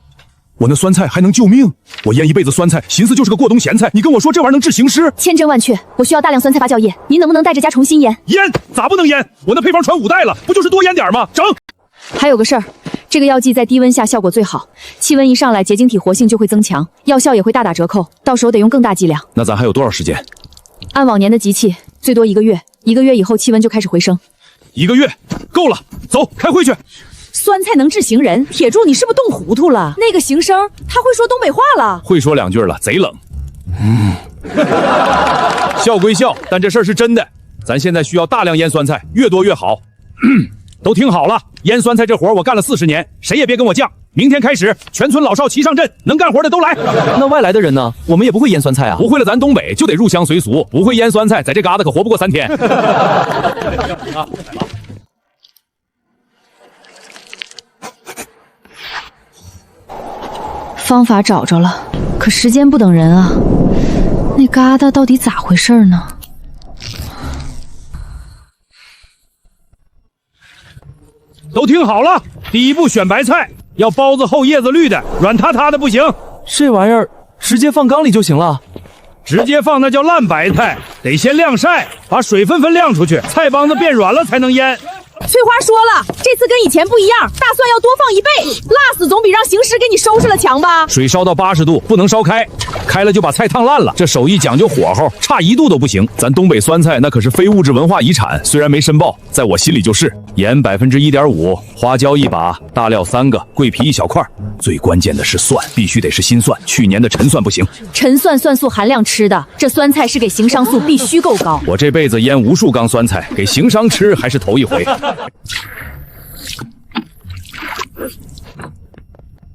我那酸菜还能救命？我腌一辈子酸菜，寻思就是个过冬咸菜，你跟我说这玩意儿能治形尸？千真万确，我需要大量酸菜发酵液，您能不能带着家重新腌？腌咋不能腌？我那配方传5代了，不就是多腌点吗？整。还有个事儿，这个药剂在低温下效果最好，气温一上来，结晶体活性就会增强，药效也会大打折扣，到时候得用更大剂量。那咱还有多少时间？按往年的集气，最多1个月，1个月以后气温就开始回升。1个月够了，走，开会去。酸菜能治形人，铁柱你是不是冻糊涂了？那个形生他会说东北话了，会说2句了，贼冷。笑归笑，但这事儿是真的。咱现在需要大量腌酸菜，越多越好。都听好了，腌酸菜这活我干了40年，谁也别跟我犟。明天开始，全村老少齐上阵，能干活的都来。那外来的人呢？我们也不会腌酸菜啊。不会了，咱东北就得入乡随俗，不会腌酸菜，在这嘎达可活不过3天。方法找着了，可时间不等人啊！那疙瘩到底咋回事呢？都听好了，第一步选白菜，要包子厚叶子绿的，软塌塌的不行。这玩意儿直接放缸里就行了。直接放那叫烂白菜，得先晾晒，把水分晾出去，菜帮子变软了才能腌。翠花说了，这次跟以前不一样，大蒜要多放1倍，辣死总比让形尸给你收拾了强吧？水烧到80度，不能烧开，开了就把菜烫烂了。这手艺讲究火候，差1度都不行。咱东北酸菜那可是非物质文化遗产，虽然没申报，在我心里就是。盐1.5%，花椒1把，大料3个，桂皮1小块。最关键的是蒜，必须得是新蒜，去年的陈蒜不行。陈蒜蒜素含量吃的，这酸菜是给行商素必须够高。我这辈子腌无数缸酸菜，给行商吃还是头一回。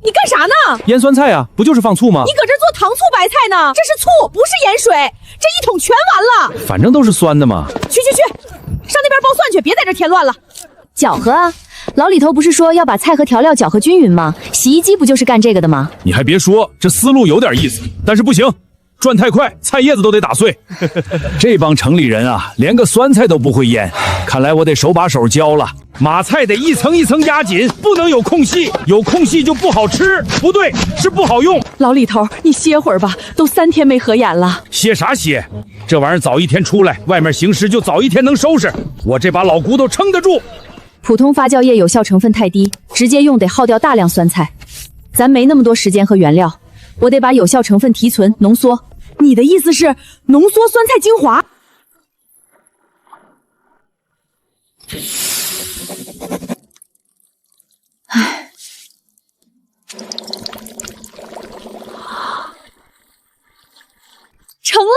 你干啥呢？腌酸菜啊，不就是放醋吗？你搁这做糖醋白菜呢？这是醋，不是盐水，这一桶全完了。反正都是酸的嘛。去，上那边剥蒜去，别在这添乱了。搅和啊！老李头不是说要把菜和调料搅和均匀吗？洗衣机不就是干这个的吗？你还别说，这思路有点意思，但是不行，转太快，菜叶子都得打碎。这帮城里人啊，连个酸菜都不会腌，看来我得手把手教了。马菜得一层一层压紧，不能有空隙，有空隙就不好吃，不对，是不好用。老李头，你歇会儿吧，都3天没合眼了。歇啥歇？这玩意儿早一天出来，外面行尸就早一天能收拾。我这把老骨头撑得住。普通发酵液有效成分太低，直接用得耗掉大量酸菜。咱没那么多时间和原料，我得把有效成分提纯浓缩。你的意思是浓缩酸菜精华？唉，成了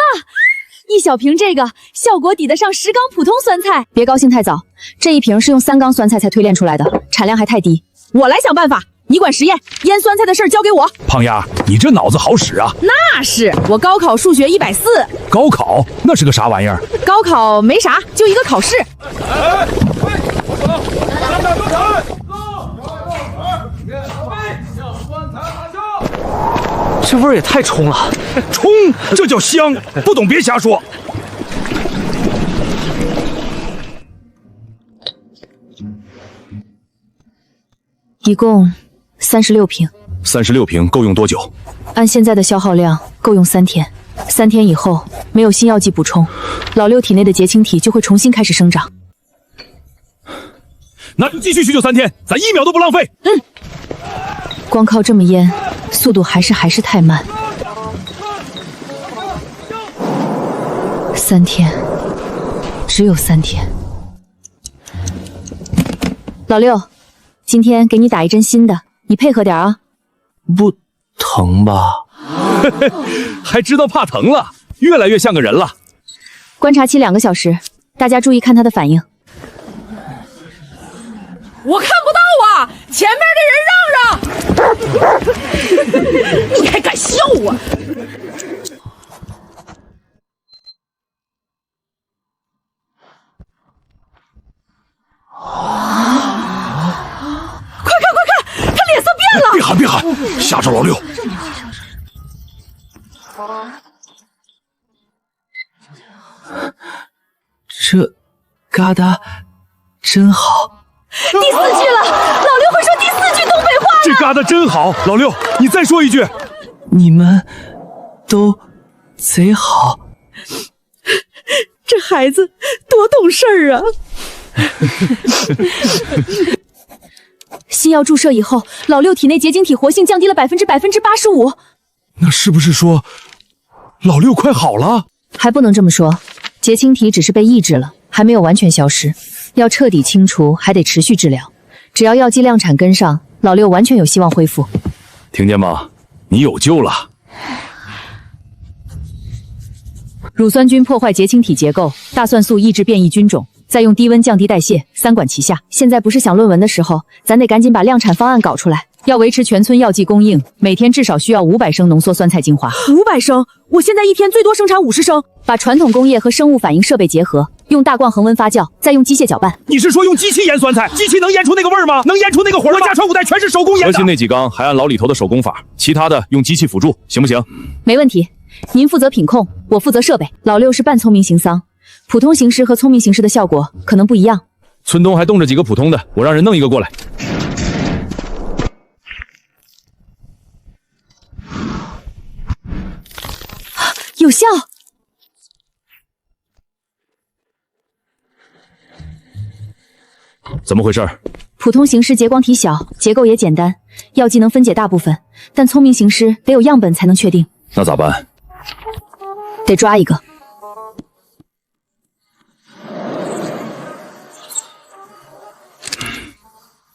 ！1小瓶这个效果抵得上10缸普通酸菜。别高兴太早，这一瓶是用3缸酸菜才推炼出来的，产量还太低。我来想办法，你管实验，腌酸菜的事儿交给我。胖丫，你这脑子好使啊！那是，我高考数学140。高考那是个啥玩意儿？高考没啥，就一个考试。这味儿也太冲了！冲，这叫香，不懂别瞎说。一共36瓶。36瓶够用多久？按现在的消耗量，够用3天。3天以后没有新药剂补充，老六体内的结晶体就会重新开始生长。那就继续许久3天，咱1秒都不浪费。光靠这么腌，速度还是太慢。3天，只有3天。老六，今天给你打一针新的，你配合点啊。不疼吧？还知道怕疼了，越来越像个人了。观察期2个小时，大家注意看他的反应。我看不到啊！前面的人让让！你还敢笑我？快看，他脸色变了！别喊，吓着老六。这嘎达真好。第4句了，老六会说第4句东北话了。这嘎达真好，老六，你再说一句。你们都贼好。这孩子多懂事儿啊！新药注射以后，老六体内结晶体活性降低了85%。那是不是说老六快好了？还不能这么说，结晶体只是被抑制了，还没有完全消失。要彻底清除，还得持续治疗。只要药剂量产跟上，老六完全有希望恢复。听见吗？你有救了。乳酸菌破坏结晶体结构，大蒜素抑制变异菌种，再用低温降低代谢，3管齐下。现在不是想论文的时候，咱得赶紧把量产方案搞出来。要维持全村药剂供应，每天至少需要500升浓缩酸菜精华。500升？我现在一天最多生产50升。把传统工业和生物反应设备结合，用大罐恒温发酵，再用机械搅拌。你是说用机器腌酸菜？机器能腌出那个味儿吗？能腌出那个火吗？我家传5代全是手工腌的。核心那几缸还按老李头的手工法，其他的用机器辅助，行不行？没问题。您负责品控，我负责设备。老六是半聪明行桑，普通行尸和聪明行尸的效果可能不一样。村东还冻着几个普通的，我让人弄一个过来。有效。怎么回事？普通行尸结光体小，结构也简单，药剂能分解大部分，但聪明行尸得有样本才能确定。那咋办？得抓一个。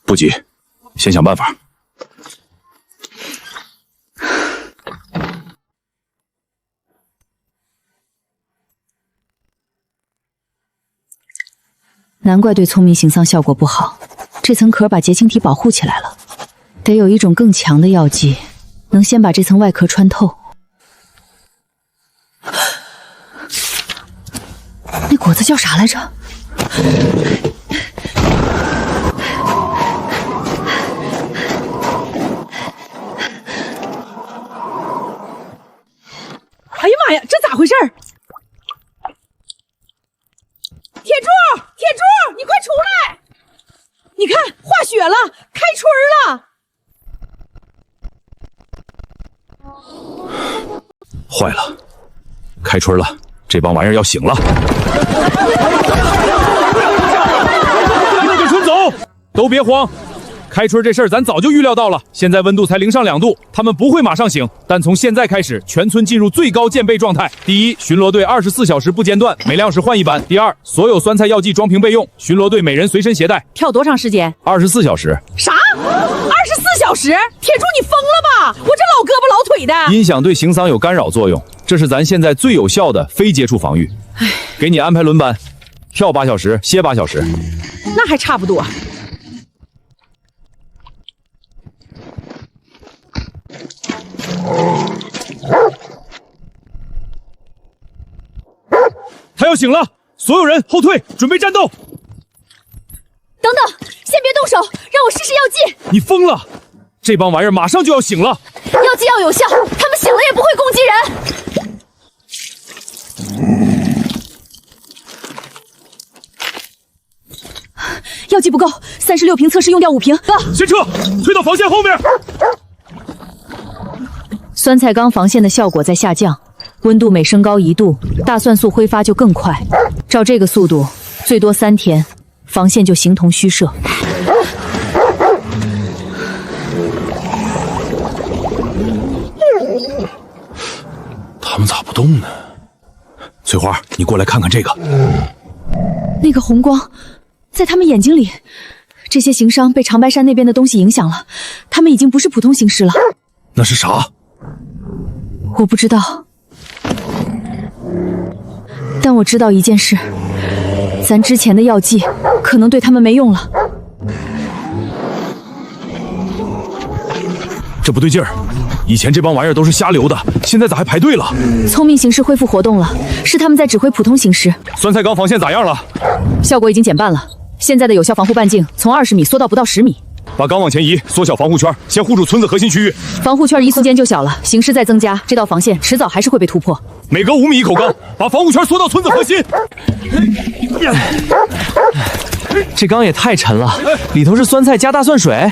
不急，先想办法。难怪对聪明形丧效果不好，这层壳把结晶体保护起来了。得有一种更强的药剂，能先把这层外壳穿透。那果子叫啥来着？哎呀妈呀，这咋回事儿？铁柱，铁柱，你快出来！你看，化雪了，开春了。坏了，开春了，这帮玩意儿要醒了。跟着春走，都别慌。开春这事儿咱早就预料到了，现在温度才0上2度，他们不会马上醒，但从现在开始，全村进入最高戒备状态。第一，巡逻队24小时不间断，每2时换一班。第二，所有酸菜药剂装瓶备用，巡逻队每人随身携带。跳多长时间？24小时。啥？24小时？铁柱你疯了吧？我这老胳膊老腿的。音响对行丧有干扰作用，这是咱现在最有效的非接触防御。给你安排轮班，跳8小时，歇8小时。那还差不多。他要醒了，所有人后退，准备战斗。等等，先别动手，让我试试药剂。你疯了！这帮玩意儿马上就要醒了。药剂要有效，他们醒了也不会攻击人。药剂不够，36瓶测试用掉5瓶。先撤，退到防线后面。酸菜缸防线的效果在下降，温度每升高1度，大蒜素挥发就更快。照这个速度，最多3天，防线就形同虚设。他们咋不动呢？翠花，你过来看看这个。那个红光，在他们眼睛里，这些行商被长白山那边的东西影响了，他们已经不是普通行尸了。那是啥？我不知道，但我知道一件事，咱之前的药剂可能对他们没用了。这不对劲儿，以前这帮玩意儿都是瞎留的，现在咋还排队了？聪明行尸恢复活动了，是他们在指挥普通行尸。酸菜缸防线咋样了？效果已经减半了，现在的有效防护半径从20米缩到不到10米。把缸往前移，缩小防护圈，先护住村子核心区域。防护圈一瞬间就小了，形势再增加，这道防线迟早还是会被突破。每隔5米一口缸，把防护圈缩到村子核心。这缸也太沉了，里头是酸菜加大蒜水。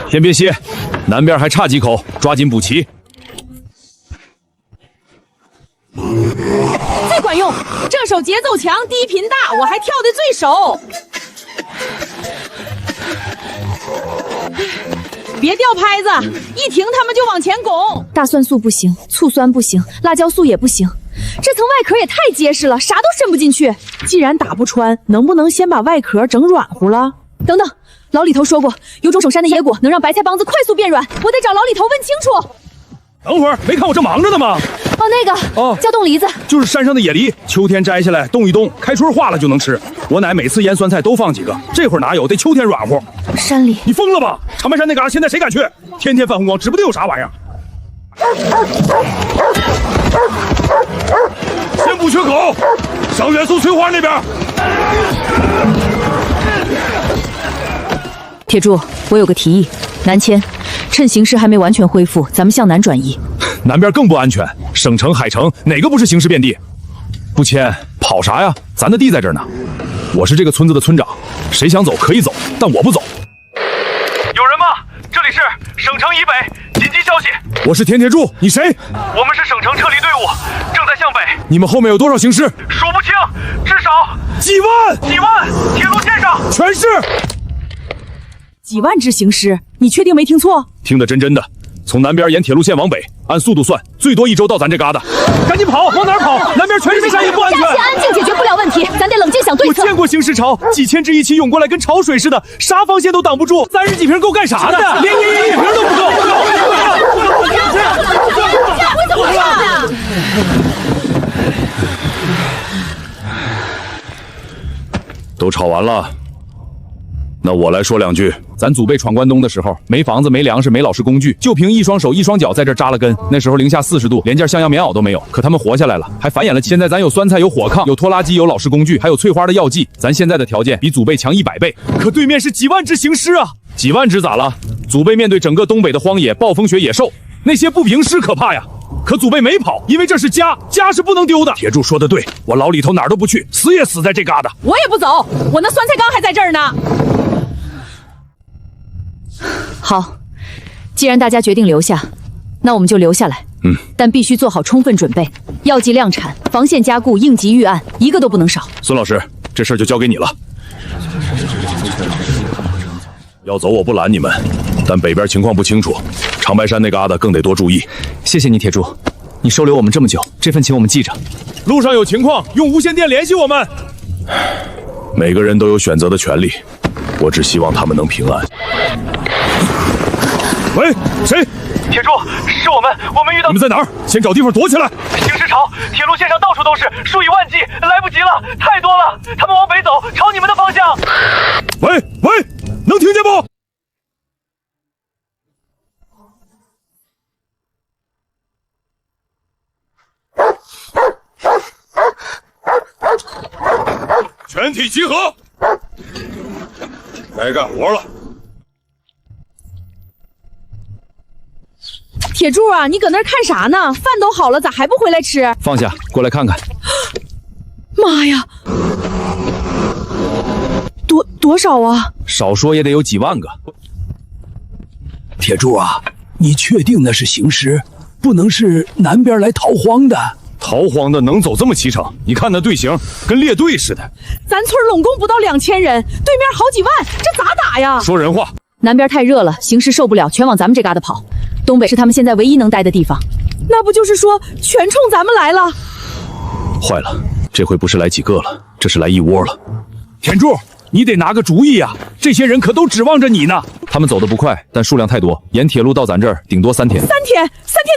先别歇，南边还差几口，抓紧补齐。最管用，这手节奏强，低频大，我还跳得最熟。别掉拍子，一停他们就往前拱。大蒜素不行，醋酸不行，辣椒素也不行，这层外壳也太结实了，啥都渗不进去。既然打不穿，能不能先把外壳整软乎了？等等，老李头说过，有种省山的野果能让白菜帮子快速变软，我得找老李头问清楚。等会儿，没看我正忙着呢吗？哦，那个叫冻梨子，就是山上的野梨，秋天摘下来冻一冻，开春化了就能吃。我奶每次腌酸菜都放几个，这会儿哪有？得秋天软乎。山里，你疯了吧？长白山那嘎现在谁敢去？天天泛红光，指不定有啥玩意儿。先补缺口，上元素翠花那边。铁柱，我有个提议，南迁，趁形势还没完全恢复，咱们向南转移。南边更不安全，省城、海城哪个不是形势遍地？不迁，跑啥呀？咱的地在这儿呢。我是这个村子的村长，谁想走可以走，但我不走。有人吗？这里是省城以北，紧急消息。我是田铁柱，你谁？我们是省城撤离队伍，正在向北。你们后面有多少行尸？数不清，至少几万！铁路线上全是。几万只行尸，你确定没听错？听得真的，从南边沿铁路线往北，按速度算，最多1周到咱这旮瘩。赶紧跑，往哪儿跑？南边全是山，也不安全。加安静解决不了问题，咱得冷静想对策。我见过形势潮，几千只一起涌过来，跟潮水似的，啥防线都挡不住。30几瓶够干啥的？连1瓶都不够。怎么了？都吵完了，那我来说2句。咱祖辈闯关东的时候，没房子、没粮食、没老式工具，就凭一双手一双脚在这扎了根。那时候零下40度，连件像样棉袄都没有，可他们活下来了，还繁衍了。现在咱有酸菜，有火炕，有拖拉机，有老式工具，还有翠花的药剂。咱现在的条件比祖辈强100倍，可对面是几万只行尸啊！几万只咋了？祖辈面对整个东北的荒野、暴风雪、野兽，那些不平尸可怕呀。可祖辈没跑，因为这是家，家是不能丢的。铁柱说的对，我老李头哪儿都不去，死也死在这旮瘩。我也不走，我那酸菜缸还在这儿呢。好，既然大家决定留下，那我们就留下来。但必须做好充分准备，药剂量产、防线加固、应急预案，一个都不能少。孙老师，这事儿就交给你了。要走我不拦你们，但北边情况不清楚，长白山那旮瘩更得多注意。谢谢你，铁柱，你收留我们这么久，这份情我们记着。路上有情况，用无线电联系我们。每个人都有选择的权利，我只希望他们能平安。喂，谁？铁柱，是我们遇到。你们在哪儿？先找地方躲起来。行尸潮，铁路线上到处都是，数以万计，来不及了，太多了。他们往北走，朝你们的方向。喂，能听见不？全体集合，该干活了。铁柱啊，你搁那儿看啥呢？饭都好了，咋还不回来吃？放下，过来看看。妈呀，多少啊？少说也得有几万个。铁柱啊，你确定那是行尸，不能是南边来逃荒的？逃荒的能走这么齐整？你看那队形，跟列队似的。咱村拢共不到2000人，对面好几万，这咋打呀？说人话。南边太热了，形势受不了，全往咱们这旮瘩跑。东北是他们现在唯一能待的地方，那不就是说全冲咱们来了？坏了，这回不是来几个了，这是来一窝了。田柱，你得拿个主意啊！这些人可都指望着你呢。他们走得不快，但数量太多，沿铁路到咱这儿顶多3天。3天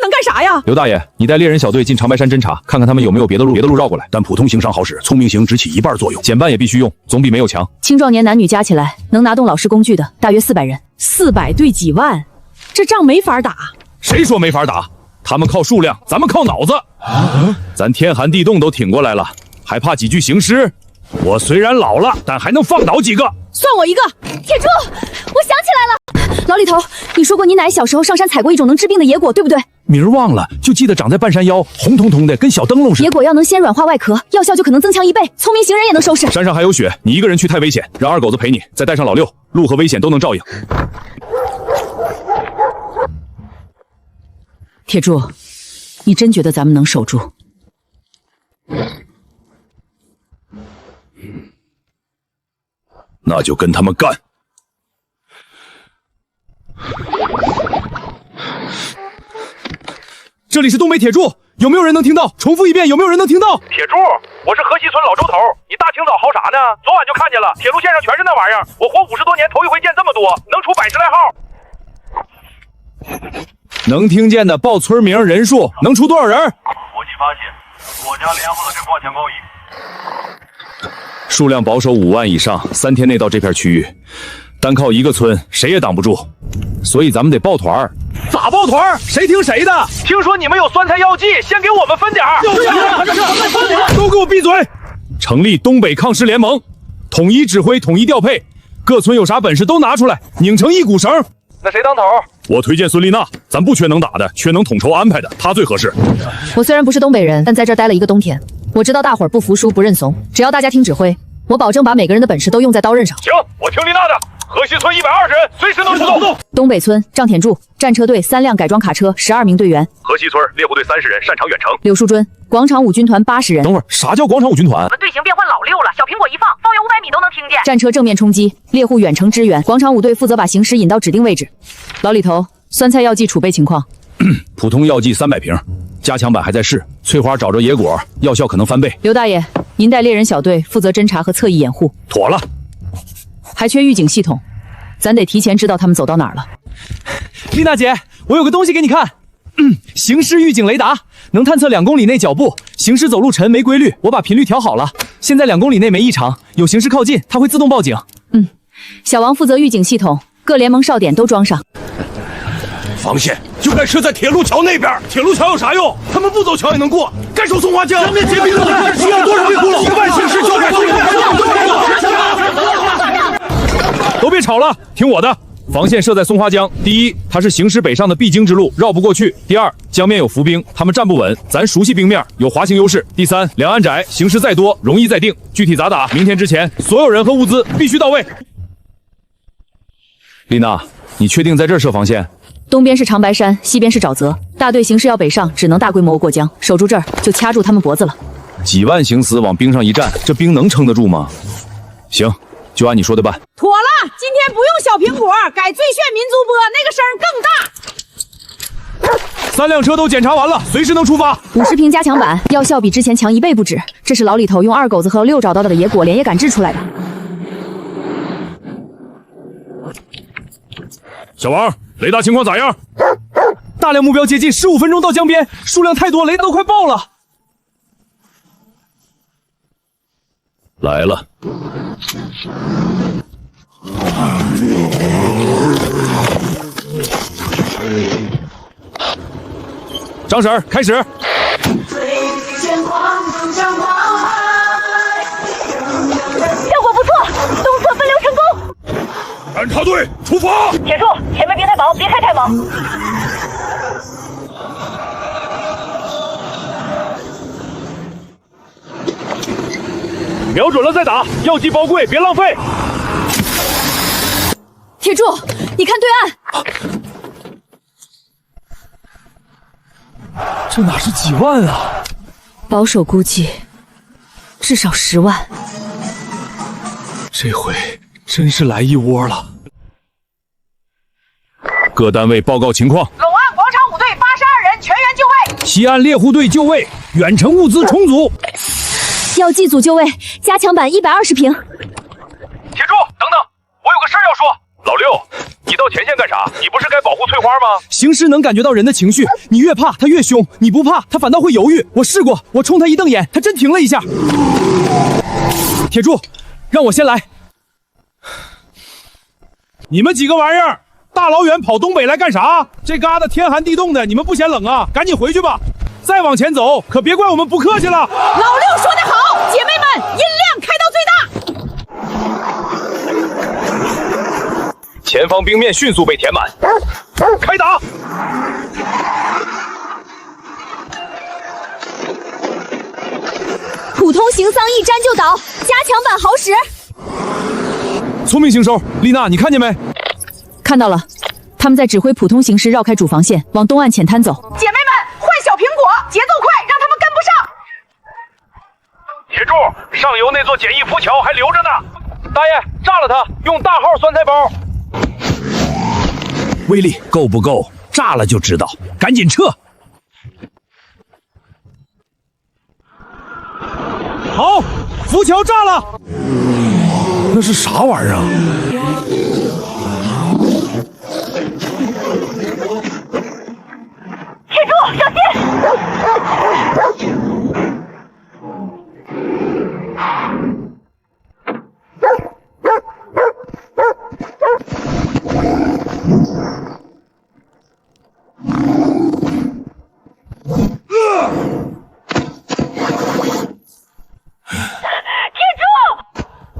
能干啥呀？刘大爷，你带猎人小队进长白山侦查，看看他们有没有别的路绕过来。但普通行商好使，聪明行只起1半作用，减半也必须用，总比没有强。青壮年男女加起来能拿动老式工具的大约400人，400对几万，这仗没法打。谁说没法打？他们靠数量，咱们靠脑子。咱天寒地冻都挺过来了，还怕几具行尸？我虽然老了，但还能放倒几个。算我一个。铁柱，我想起来了，老李头，你说过你奶小时候上山采过一种能治病的野果，对不对？名儿忘了，就记得长在半山腰，红彤彤的，跟小灯笼似的。野果要能先软化外壳，药效就可能增强1倍，聪明行人也能收拾。山上还有雪，你一个人去太危险，让二狗子陪你，再带上老六，路和危险都能照应。铁柱，你真觉得咱们能守住？那就跟他们干！这里是东北铁柱，有没有人能听到？重复一遍，有没有人能听到？铁柱，我是河西村老周头，你大清早嚎啥呢？昨晚就看见了，铁路线上全是那玩意儿，我活50多年头一回见这么多，能出100来号。能听见的报村名人数，能出多少人？国际发现，国家联合这挂墙包衣。数量保守5万以上，3天内到这片区域，单靠一个村谁也挡不住，所以咱们得抱团儿。咋抱团儿？谁听谁的？听说你们有酸菜药剂，先给我们分点儿。都给我闭嘴！成立东北抗尸联盟，统一指挥，统一调配，各村有啥本事都拿出来，拧成一股绳。那谁当头？我推荐孙丽娜，咱不缺能打的，缺能统筹安排的，她最合适。我虽然不是东北人，但在这儿待了1个冬天，我知道大伙儿不服输不认怂，只要大家听指挥，我保证把每个人的本事都用在刀刃上。行，我听丽娜的。河西村120人，随时能出动。东北村张铁柱，战车队3辆改装卡车，12名队员。河西村猎户队30人，擅长远程。柳树墩，广场舞军团80人。等会儿，啥叫广场舞军团？我们队形变换老六了，小苹果一放，方圆500米都能听见。战车正面冲击，猎户远程支援，广场舞队负责把行尸引到指定位置。老李头，酸菜药剂储备情况：普通药剂300瓶，加强版还在试。翠花找着野果，药效可能翻倍。刘大爷，您带猎人小队负责侦查和侧翼掩护。妥了。还缺预警系统，咱得提前知道他们走到哪儿了。丽娜姐，我有个东西给你看。行尸预警雷达能探测2公里内脚步，行尸走路沉没规律，我把频率调好了，现在2公里内没异常，有行尸靠近，它会自动报警。小王负责预警系统，各联盟哨点都装上。防线就该设在铁路桥那边。铁路桥有啥用？他们不走桥也能过。该守松花江。正面结冰了，需要多少兵1万行尸交给松花江。都别吵了，听我的。防线设在松花江。第一，它是行尸北上的必经之路，绕不过去。第二，江面有伏兵，他们站不稳，咱熟悉冰面，有滑行优势。第三，两岸窄，行尸再多容易再定。具体咋打？明天之前，所有人和物资必须到位。丽娜，你确定在这儿设防线？东边是长白山，西边是沼泽，大队行尸要北上，只能大规模过江，守住这儿就掐住他们脖子了。几万行死往冰上一站，这冰能撑得住吗？行，就按你说的办。妥了，今天不用小苹果，改最炫民族播，那个声更大。3辆车都检查完了，随时能出发。50瓶加强版，药效比之前强1倍不止。这是老李头用2狗子和6找到的野果连夜赶制出来的。小王，雷达情况咋样？大量目标接近，15分钟到江边，数量太多，雷达都快爆了。来了。张婶，开始。效果不错，东侧分流成功。安插队出发！铁柱，前面别太忙，别开太忙。瞄准了再打，药剂包柜，别浪费。铁柱，你看对岸，这哪是几万啊？保守估计至少10万。这回真是来一窝了。各单位报告情况。陇岸广场5队82人全员就位。西岸猎户队就位，远程物资重组。药剂组就位，加强版120瓶。铁柱，等等，我有个事儿要说。老六，你到前线干啥？你不是该保护翠花吗？行尸能感觉到人的情绪，你越怕他越凶，你不怕他反倒会犹豫。我试过，我冲他一瞪眼，他真停了一下。铁柱，让我先来。你们几个玩意儿，大老远跑东北来干啥？这旮瘩天寒地冻的，你们不嫌冷啊？赶紧回去吧。再往前走，可别怪我们不客气了。老六说得好，姐妹们，音量开到最大。前方冰面迅速被填满，开打！普通行丧一沾就倒，加强版好使。聪明星收，丽娜，你看见没？看到了，他们在指挥普通行尸绕开主防线，往东岸浅滩走。姐妹们，换小苹果，节奏快，让他们跟不上。铁柱，上游那座简易浮桥还留着呢。大爷，炸了它，用大号酸菜包。威力够不够？炸了就知道，赶紧撤！好，浮桥炸了。那是啥玩意儿啊？铁柱，小心！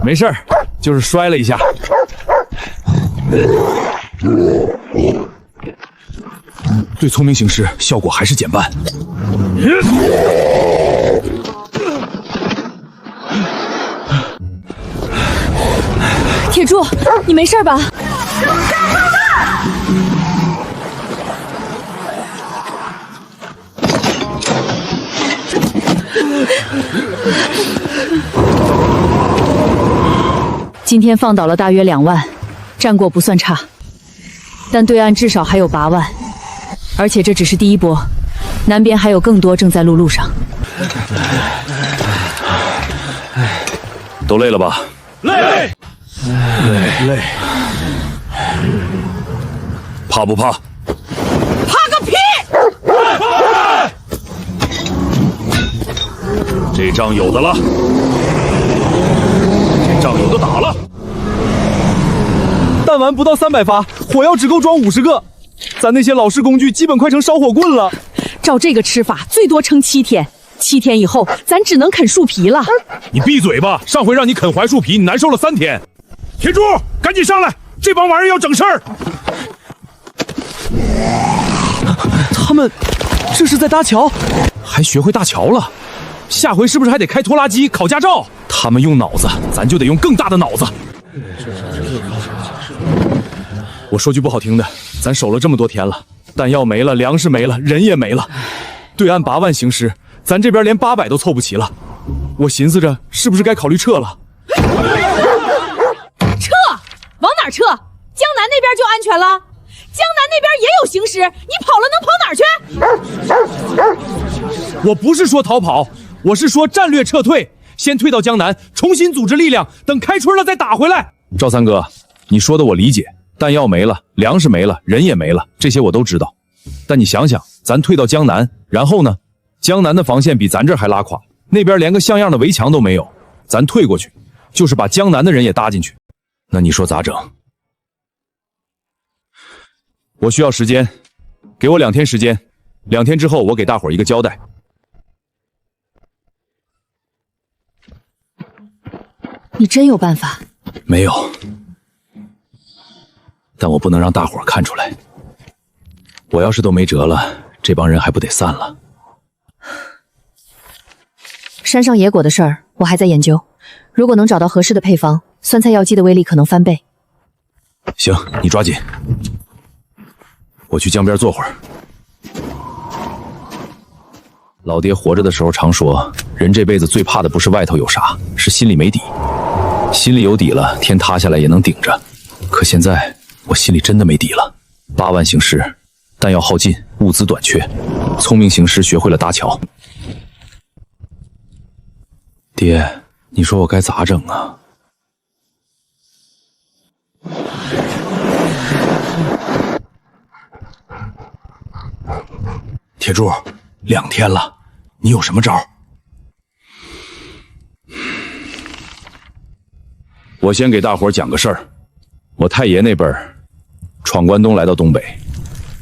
没事儿，就是摔了一下。对聪明行尸效果还是减半。铁柱，你没事吧？今天放倒了大约2万，战果不算差，但对岸至少还有8万，而且这只是第一波，南边还有更多正在路上。都累了吧？累，怕不怕？怕个屁！这仗有的了，这仗有的打了。弹丸不到300发，火药只够装50个，咱那些老式工具基本快成烧火棍了。照这个吃法，最多撑7天，7天以后咱只能啃树皮了。你闭嘴吧！上回让你啃槐树皮，你难受了3天。铁柱，赶紧上来，这帮玩意儿要整事儿。他们这是在搭桥，还学会搭桥了。下回是不是还得开拖拉机考驾照？他们用脑子，咱就得用更大的脑子。我说句不好听的，咱守了这么多天了，弹药没了，粮食没了，人也没了。对岸8万行尸，咱这边连800都凑不齐了。我寻思着，是不是该考虑撤了？撤？往哪儿撤？江南那边就安全了。江南那边也有行尸，你跑了能跑哪儿去？我不是说逃跑，我是说战略撤退，先退到江南，重新组织力量，等开春了再打回来。赵三哥，你说的我理解，弹药没了，粮食没了，人也没了，这些我都知道。但你想想，咱退到江南，然后呢？江南的防线比咱这儿还拉垮，那边连个像样的围墙都没有，咱退过去，就是把江南的人也搭进去，那你说咋整？我需要时间，给我2天时间，2天之后我给大伙儿一个交代。你真有办法？没有，但我不能让大伙儿看出来。我要是都没辙了，这帮人还不得散了？山上野果的事儿我还在研究，如果能找到合适的配方，酸菜药剂的威力可能翻倍。行，你抓紧。我去江边坐会儿。老爹活着的时候常说，人这辈子最怕的不是外头有啥，是心里没底。心里有底了，天塌下来也能顶着。可现在我心里真的没底了。8万行尸，弹药耗尽，物资短缺，聪明行尸学会了搭桥。爹，你说我该咋整啊？铁柱，2天了，你有什么招？我先给大伙儿讲个事儿。我太爷那辈儿闯关东来到东北，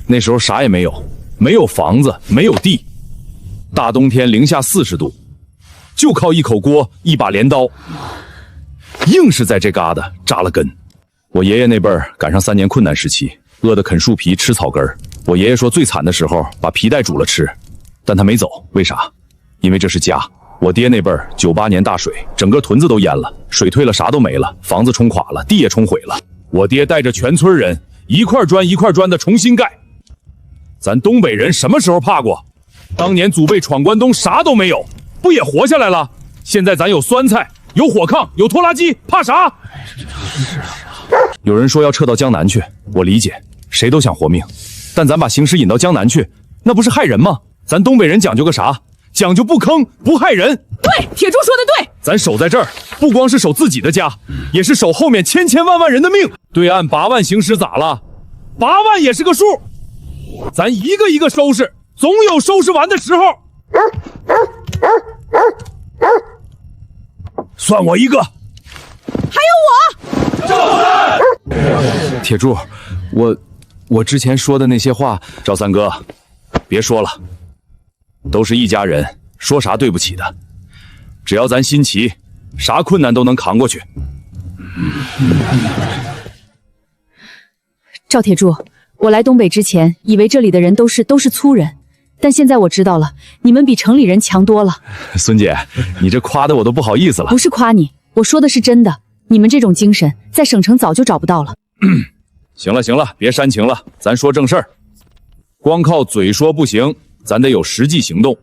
那时候啥也没有，没有房子，没有地，大冬天零下40度，就靠一口锅，一把镰刀，硬是在这疙瘩扎了根。我爷爷那辈儿赶上3年困难时期，饿得啃树皮吃草根儿。我爷爷说最惨的时候把皮带煮了吃，但他没走，为啥？因为这是家。我爹那辈儿98年大水，整个屯子都淹了，水退了啥都没了，房子冲垮了，地也冲毁了。我爹带着全村人一块砖一块砖的重新盖。咱东北人什么时候怕过？当年祖辈闯关东啥都没有，不也活下来了？现在咱有酸菜，有火炕，有拖拉机，怕啥？有人说要撤到江南去，我理解，谁都想活命，但咱把行尸引到江南去，那不是害人吗？咱东北人讲究个啥？讲究不坑不害人。对，铁柱说的对。咱守在这儿，不光是守自己的家，也是守后面千千万万人的命。对岸8万行尸咋了？8万也是个数，咱一个一个收拾，总有收拾完的时候。算我一个。还有我。铁柱，我之前说的那些话，赵三哥，别说了，都是一家人，说啥对不起的。只要咱心齐，啥困难都能扛过去。赵铁柱，我来东北之前，以为这里的人都是粗人，但现在我知道了，你们比城里人强多了。孙姐，你这夸的我都不好意思了。不是夸你，我说的是真的。你们这种精神，在省城早就找不到了。行了行了，别煽情了，咱说正事儿。光靠嘴说不行，咱得有实际行动。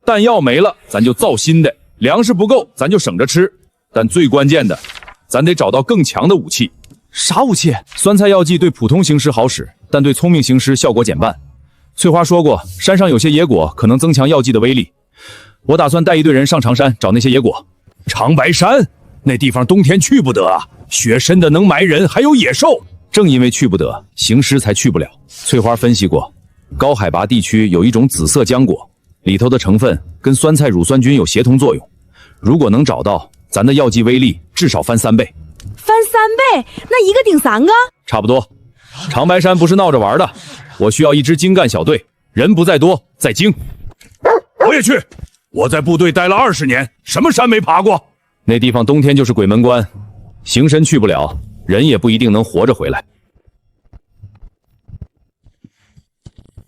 弹药没了，咱就造新的；粮食不够，咱就省着吃。但最关键的，咱得找到更强的武器。啥武器？酸菜药剂对普通行尸好使，但对聪明行尸效果减半。翠花说过，山上有些野果可能增强药剂的威力。我打算带一队人上长山找那些野果。长白山那地方冬天去不得啊，雪深的能埋人，还有野兽。正因为去不得，行尸才去不了。翠花分析过，高海拔地区有一种紫色浆果，里头的成分跟酸菜乳酸菌有协同作用。如果能找到，咱的药剂威力至少翻3倍。翻3倍？那一个顶3个？差不多。长白山不是闹着玩的，我需要一支精干小队，人不在多，在精。我也去，我在部队待了20年，什么山没爬过？那地方冬天就是鬼门关，行神去不了，人也不一定能活着回来。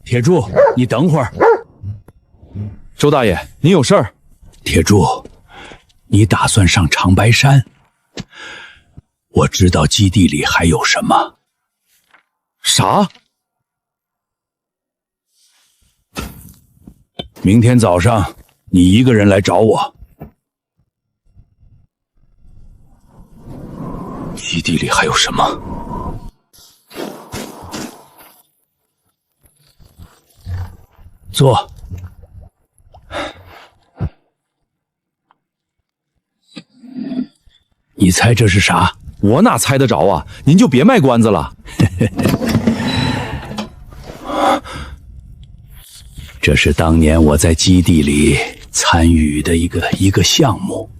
铁柱，你等会儿。周大爷，您有事儿？铁柱，你打算上长白山？我知道基地里还有什么。啥？明天早上你一个人来找我。基地里还有什么？坐。你猜这是啥？我哪猜得着啊？您就别卖关子了。这是当年我在基地里参与的一个项目，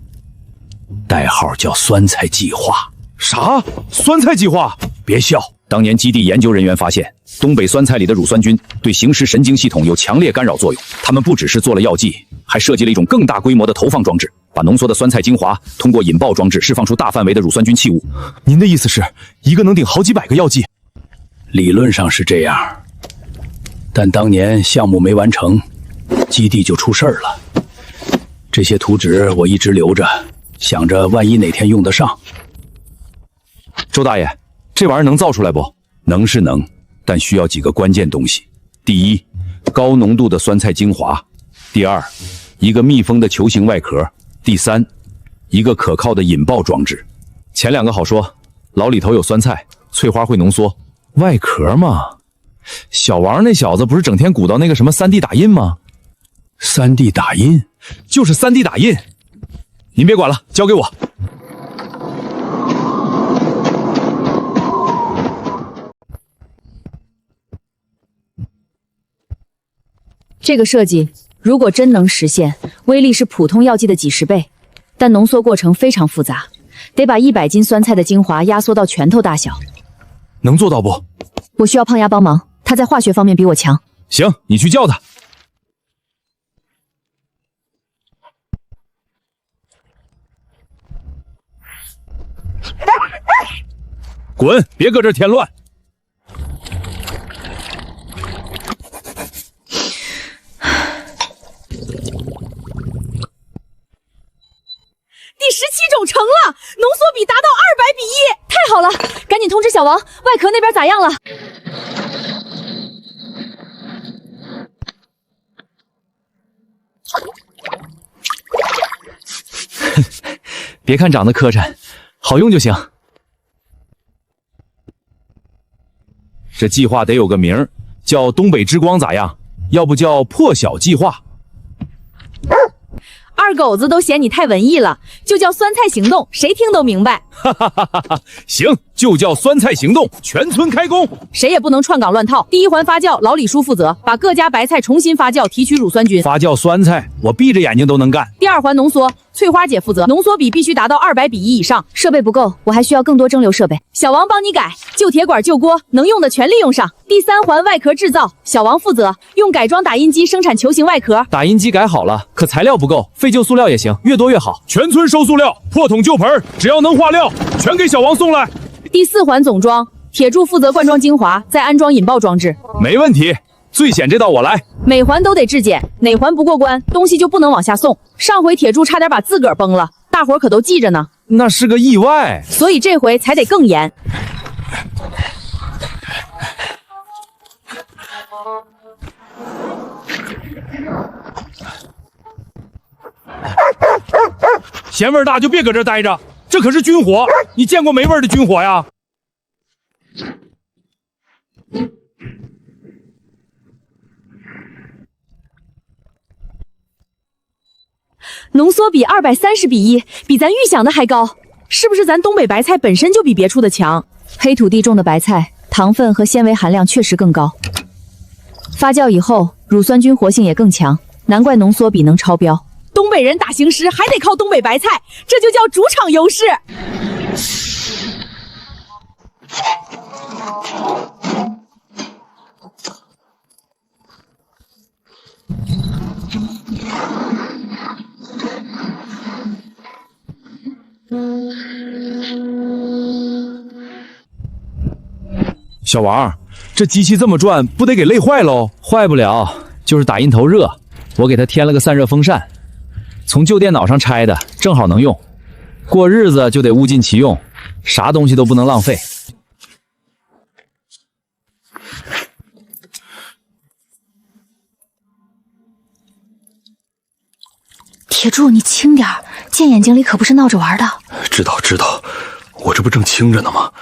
代号叫酸菜计划。啥？酸菜计划？别笑。当年基地研究人员发现，东北酸菜里的乳酸菌对行尸神经系统有强烈干扰作用。他们不只是做了药剂，还设计了一种更大规模的投放装置，把浓缩的酸菜精华通过引爆装置释放出大范围的乳酸菌气雾。您的意思是，一个能顶好几百个药剂？理论上是这样，但当年项目没完成，基地就出事儿了。这些图纸我一直留着，想着万一哪天用得上。周大爷，这玩意儿能造出来不？能是能，但需要几个关键东西。第一，高浓度的酸菜精华；第二，一个密封的球形外壳；第三，一个可靠的引爆装置。前2个好说，老里头有酸菜，翠花会浓缩。外壳嘛，小王那小子不是整天鼓捣那个什么3D 打印吗？3D 打印？就是 3D 打印。您别管了，交给我。这个设计如果真能实现，威力是普通药剂的几10倍，但浓缩过程非常复杂，得把100斤酸菜的精华压缩到拳头大小。能做到不？我需要胖丫帮忙，他在化学方面比我强。行，你去叫他。滚，别搁这添乱。第17种成了，浓缩比达到200:1，太好了！赶紧通知小王，外壳那边咋样了？别看长得磕碜，好用就行。这计划得有个名儿，叫东北之光咋样？要不叫破晓计划？二狗子都嫌你太文艺了，就叫酸菜行动，谁听都明白。哈哈哈哈哈！行，就叫酸菜行动，全村开工。谁也不能串岗乱套。第1环发酵，老李叔负责，把各家白菜重新发酵，提取乳酸菌。发酵酸菜，我闭着眼睛都能干。第2环浓缩，翠花姐负责，浓缩比必须达到200:1以上。设备不够，我还需要更多蒸馏设备。小王帮你改，旧铁管、旧锅，能用的全利用上。第3环外壳制造，小王负责，用改装打印机生产球形外壳。打印机改好了，可材料不够，废旧塑料也行，越多越好。全村收塑料，破桶旧盆，只要能化料，全给小王送来。第4环总装，铁柱负责灌装精华，再安装引爆装置。没问题，最险这道我来。每环都得质检，哪环不过关，东西就不能往下送。上回铁柱差点把自个儿崩了，大伙儿可都记着呢。那是个意外，所以这回才得更严。嫌味大就别搁这待着，这可是军火，你见过没味的军火呀？浓缩比230:1，比咱预想的还高。是不是咱东北白菜本身就比别处的强？黑土地种的白菜，糖分和纤维含量确实更高。发酵以后，乳酸菌活性也更强，难怪浓缩比能超标。东北人打行尸还得靠东北白菜，这就叫主场优势。小王，这机器这么转，不得给累坏喽？坏不了，就是打印头热，我给它添了个散热风扇，从旧电脑上拆的，正好能用。过日子就得物尽其用，啥东西都不能浪费。铁柱，你轻点儿，剑眼睛里可不是闹着玩的。知道，我这不正轻着呢吗？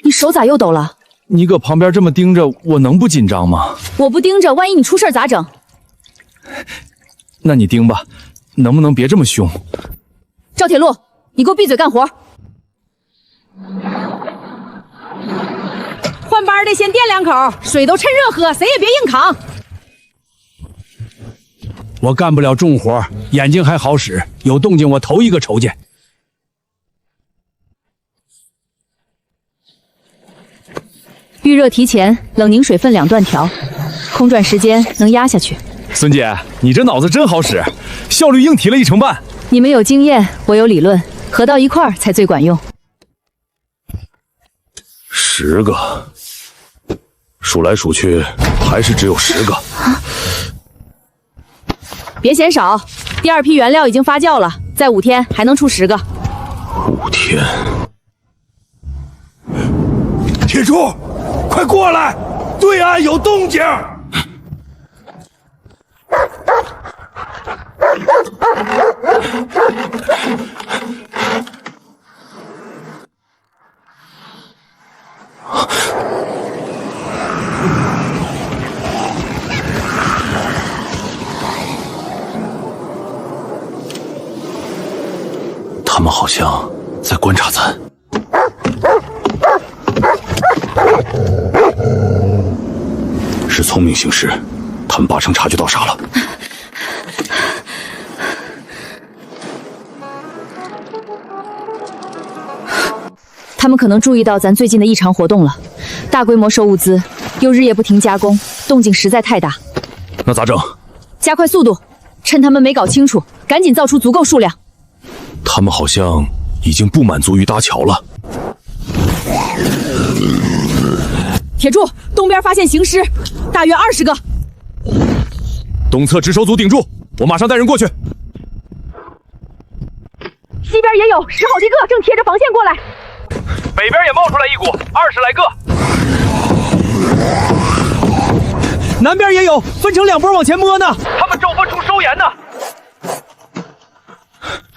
你手咋又抖了？你搁旁边这么盯着，我能不紧张吗？我不盯着，万一你出事咋整？那你盯吧，能不能别这么凶？赵铁路，你给我闭嘴干活！换班的先垫2口，水都趁热喝，谁也别硬扛。我干不了重活，眼睛还好使，有动静我头一个瞅见。预热提前，冷凝水分2段调，空转时间能压下去。孙姐，你这脑子真好使，效率硬提了1成半。你们有经验，我有理论，合到一块儿才最管用。10个，数来数去还是只有10个。别嫌少，第2批原料已经发酵了，再5天还能出10个。5天。铁柱，快过来，对岸有动静。他们好像在观察咱。是聪明行事，他们8成察觉到啥了。他们可能注意到咱最近的异常活动了，大规模收物资，又日夜不停加工，动静实在太大。那咋整？加快速度，趁他们没搞清楚，赶紧造出足够数量。他们好像已经不满足于搭桥了。铁柱，东边发现行尸，大约20个。东侧值守组顶住，我马上带人过去。西边也有10好几个，正贴着防线过来。北边也冒出来一股，20来个。南边也有，分成2波往前摸呢。他们骤风处收严呢。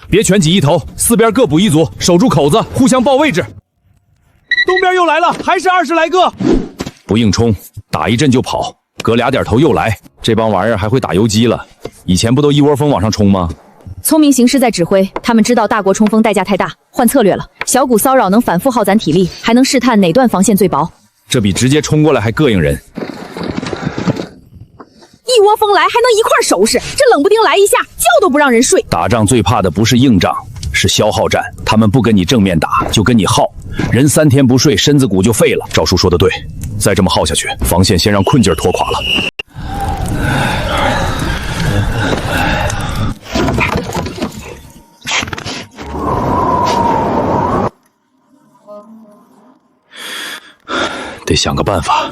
别全挤一头，4边各补1组，守住口子，互相报位置。东边又来了，还是20来个。不硬冲，打一阵就跑，隔2点头又来。这帮玩意儿还会打游击了，以前不都一窝蜂往上冲吗？聪明行事在指挥，他们知道大国冲锋代价太大，换策略了。小股骚扰能反复耗咱体力，还能试探哪段防线最薄。这比直接冲过来还膈应人。一窝蜂来还能一块收拾，这冷不丁来一下，觉都不让人睡。打仗最怕的不是硬仗，是消耗战。他们不跟你正面打，就跟你耗，人3天不睡，身子骨就废了。赵叔说的对，再这么耗下去，防线先让困劲拖垮了。得想个办法，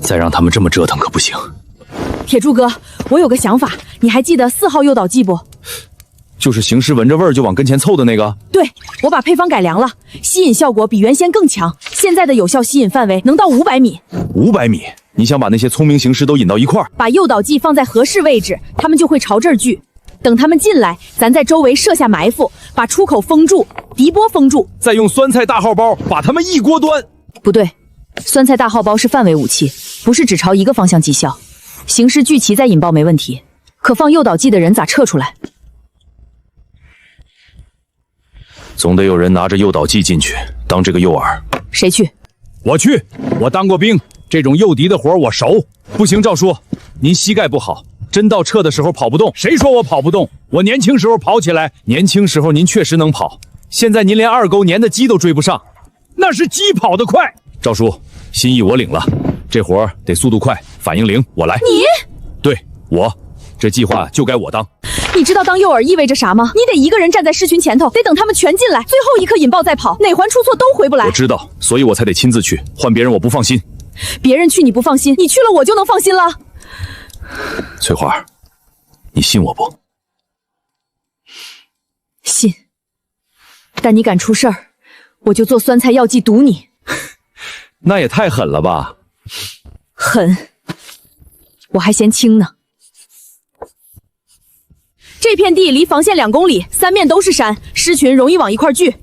再让他们这么折腾可不行。铁柱哥，我有个想法，你还记得4号诱导剂不？就是行尸闻着味儿就往跟前凑的那个。对，我把配方改良了，吸引效果比原先更强，现在的有效吸引范围能到500米。500米？你想把那些聪明行尸都引到一块儿？把诱导剂放在合适位置，他们就会朝这儿聚。等他们进来，咱在周围设下埋伏，把出口封住，敌波封住，再用酸菜大号包把他们一锅端。不对，酸菜大号包是范围武器，不是只朝一个方向击效。行尸聚齐再引爆没问题，可放诱导剂的人咋撤出来？总得有人拿着诱导剂进去当这个诱饵。谁去？我去，我当过兵，这种诱敌的活我熟。不行，赵叔，您膝盖不好，真到撤的时候跑不动。谁说我跑不动？我年轻时候跑起来，年轻时候您确实能跑，现在您连2狗年的鸡都追不上，那是鸡跑得快。赵叔，心意我领了，这活得速度快，反应灵，我来。你？对，我，这计划就该我当。你知道当诱饵意味着啥吗？你得一个人站在狮群前头，得等他们全进来，最后一刻引爆再跑，哪环出错都回不来。我知道，所以我才得亲自去，换别人我不放心。别人去你不放心，你去了我就能放心了。翠花，你信我不？信。但你敢出事儿，我就做酸菜药剂毒你。那也太狠了吧！狠，我还嫌轻呢。这片地离防线2公里，三面都是山，狮群容易往一块聚。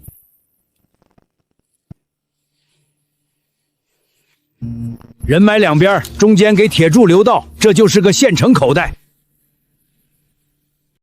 人埋两边，中间给铁柱留道，这就是个现成口袋。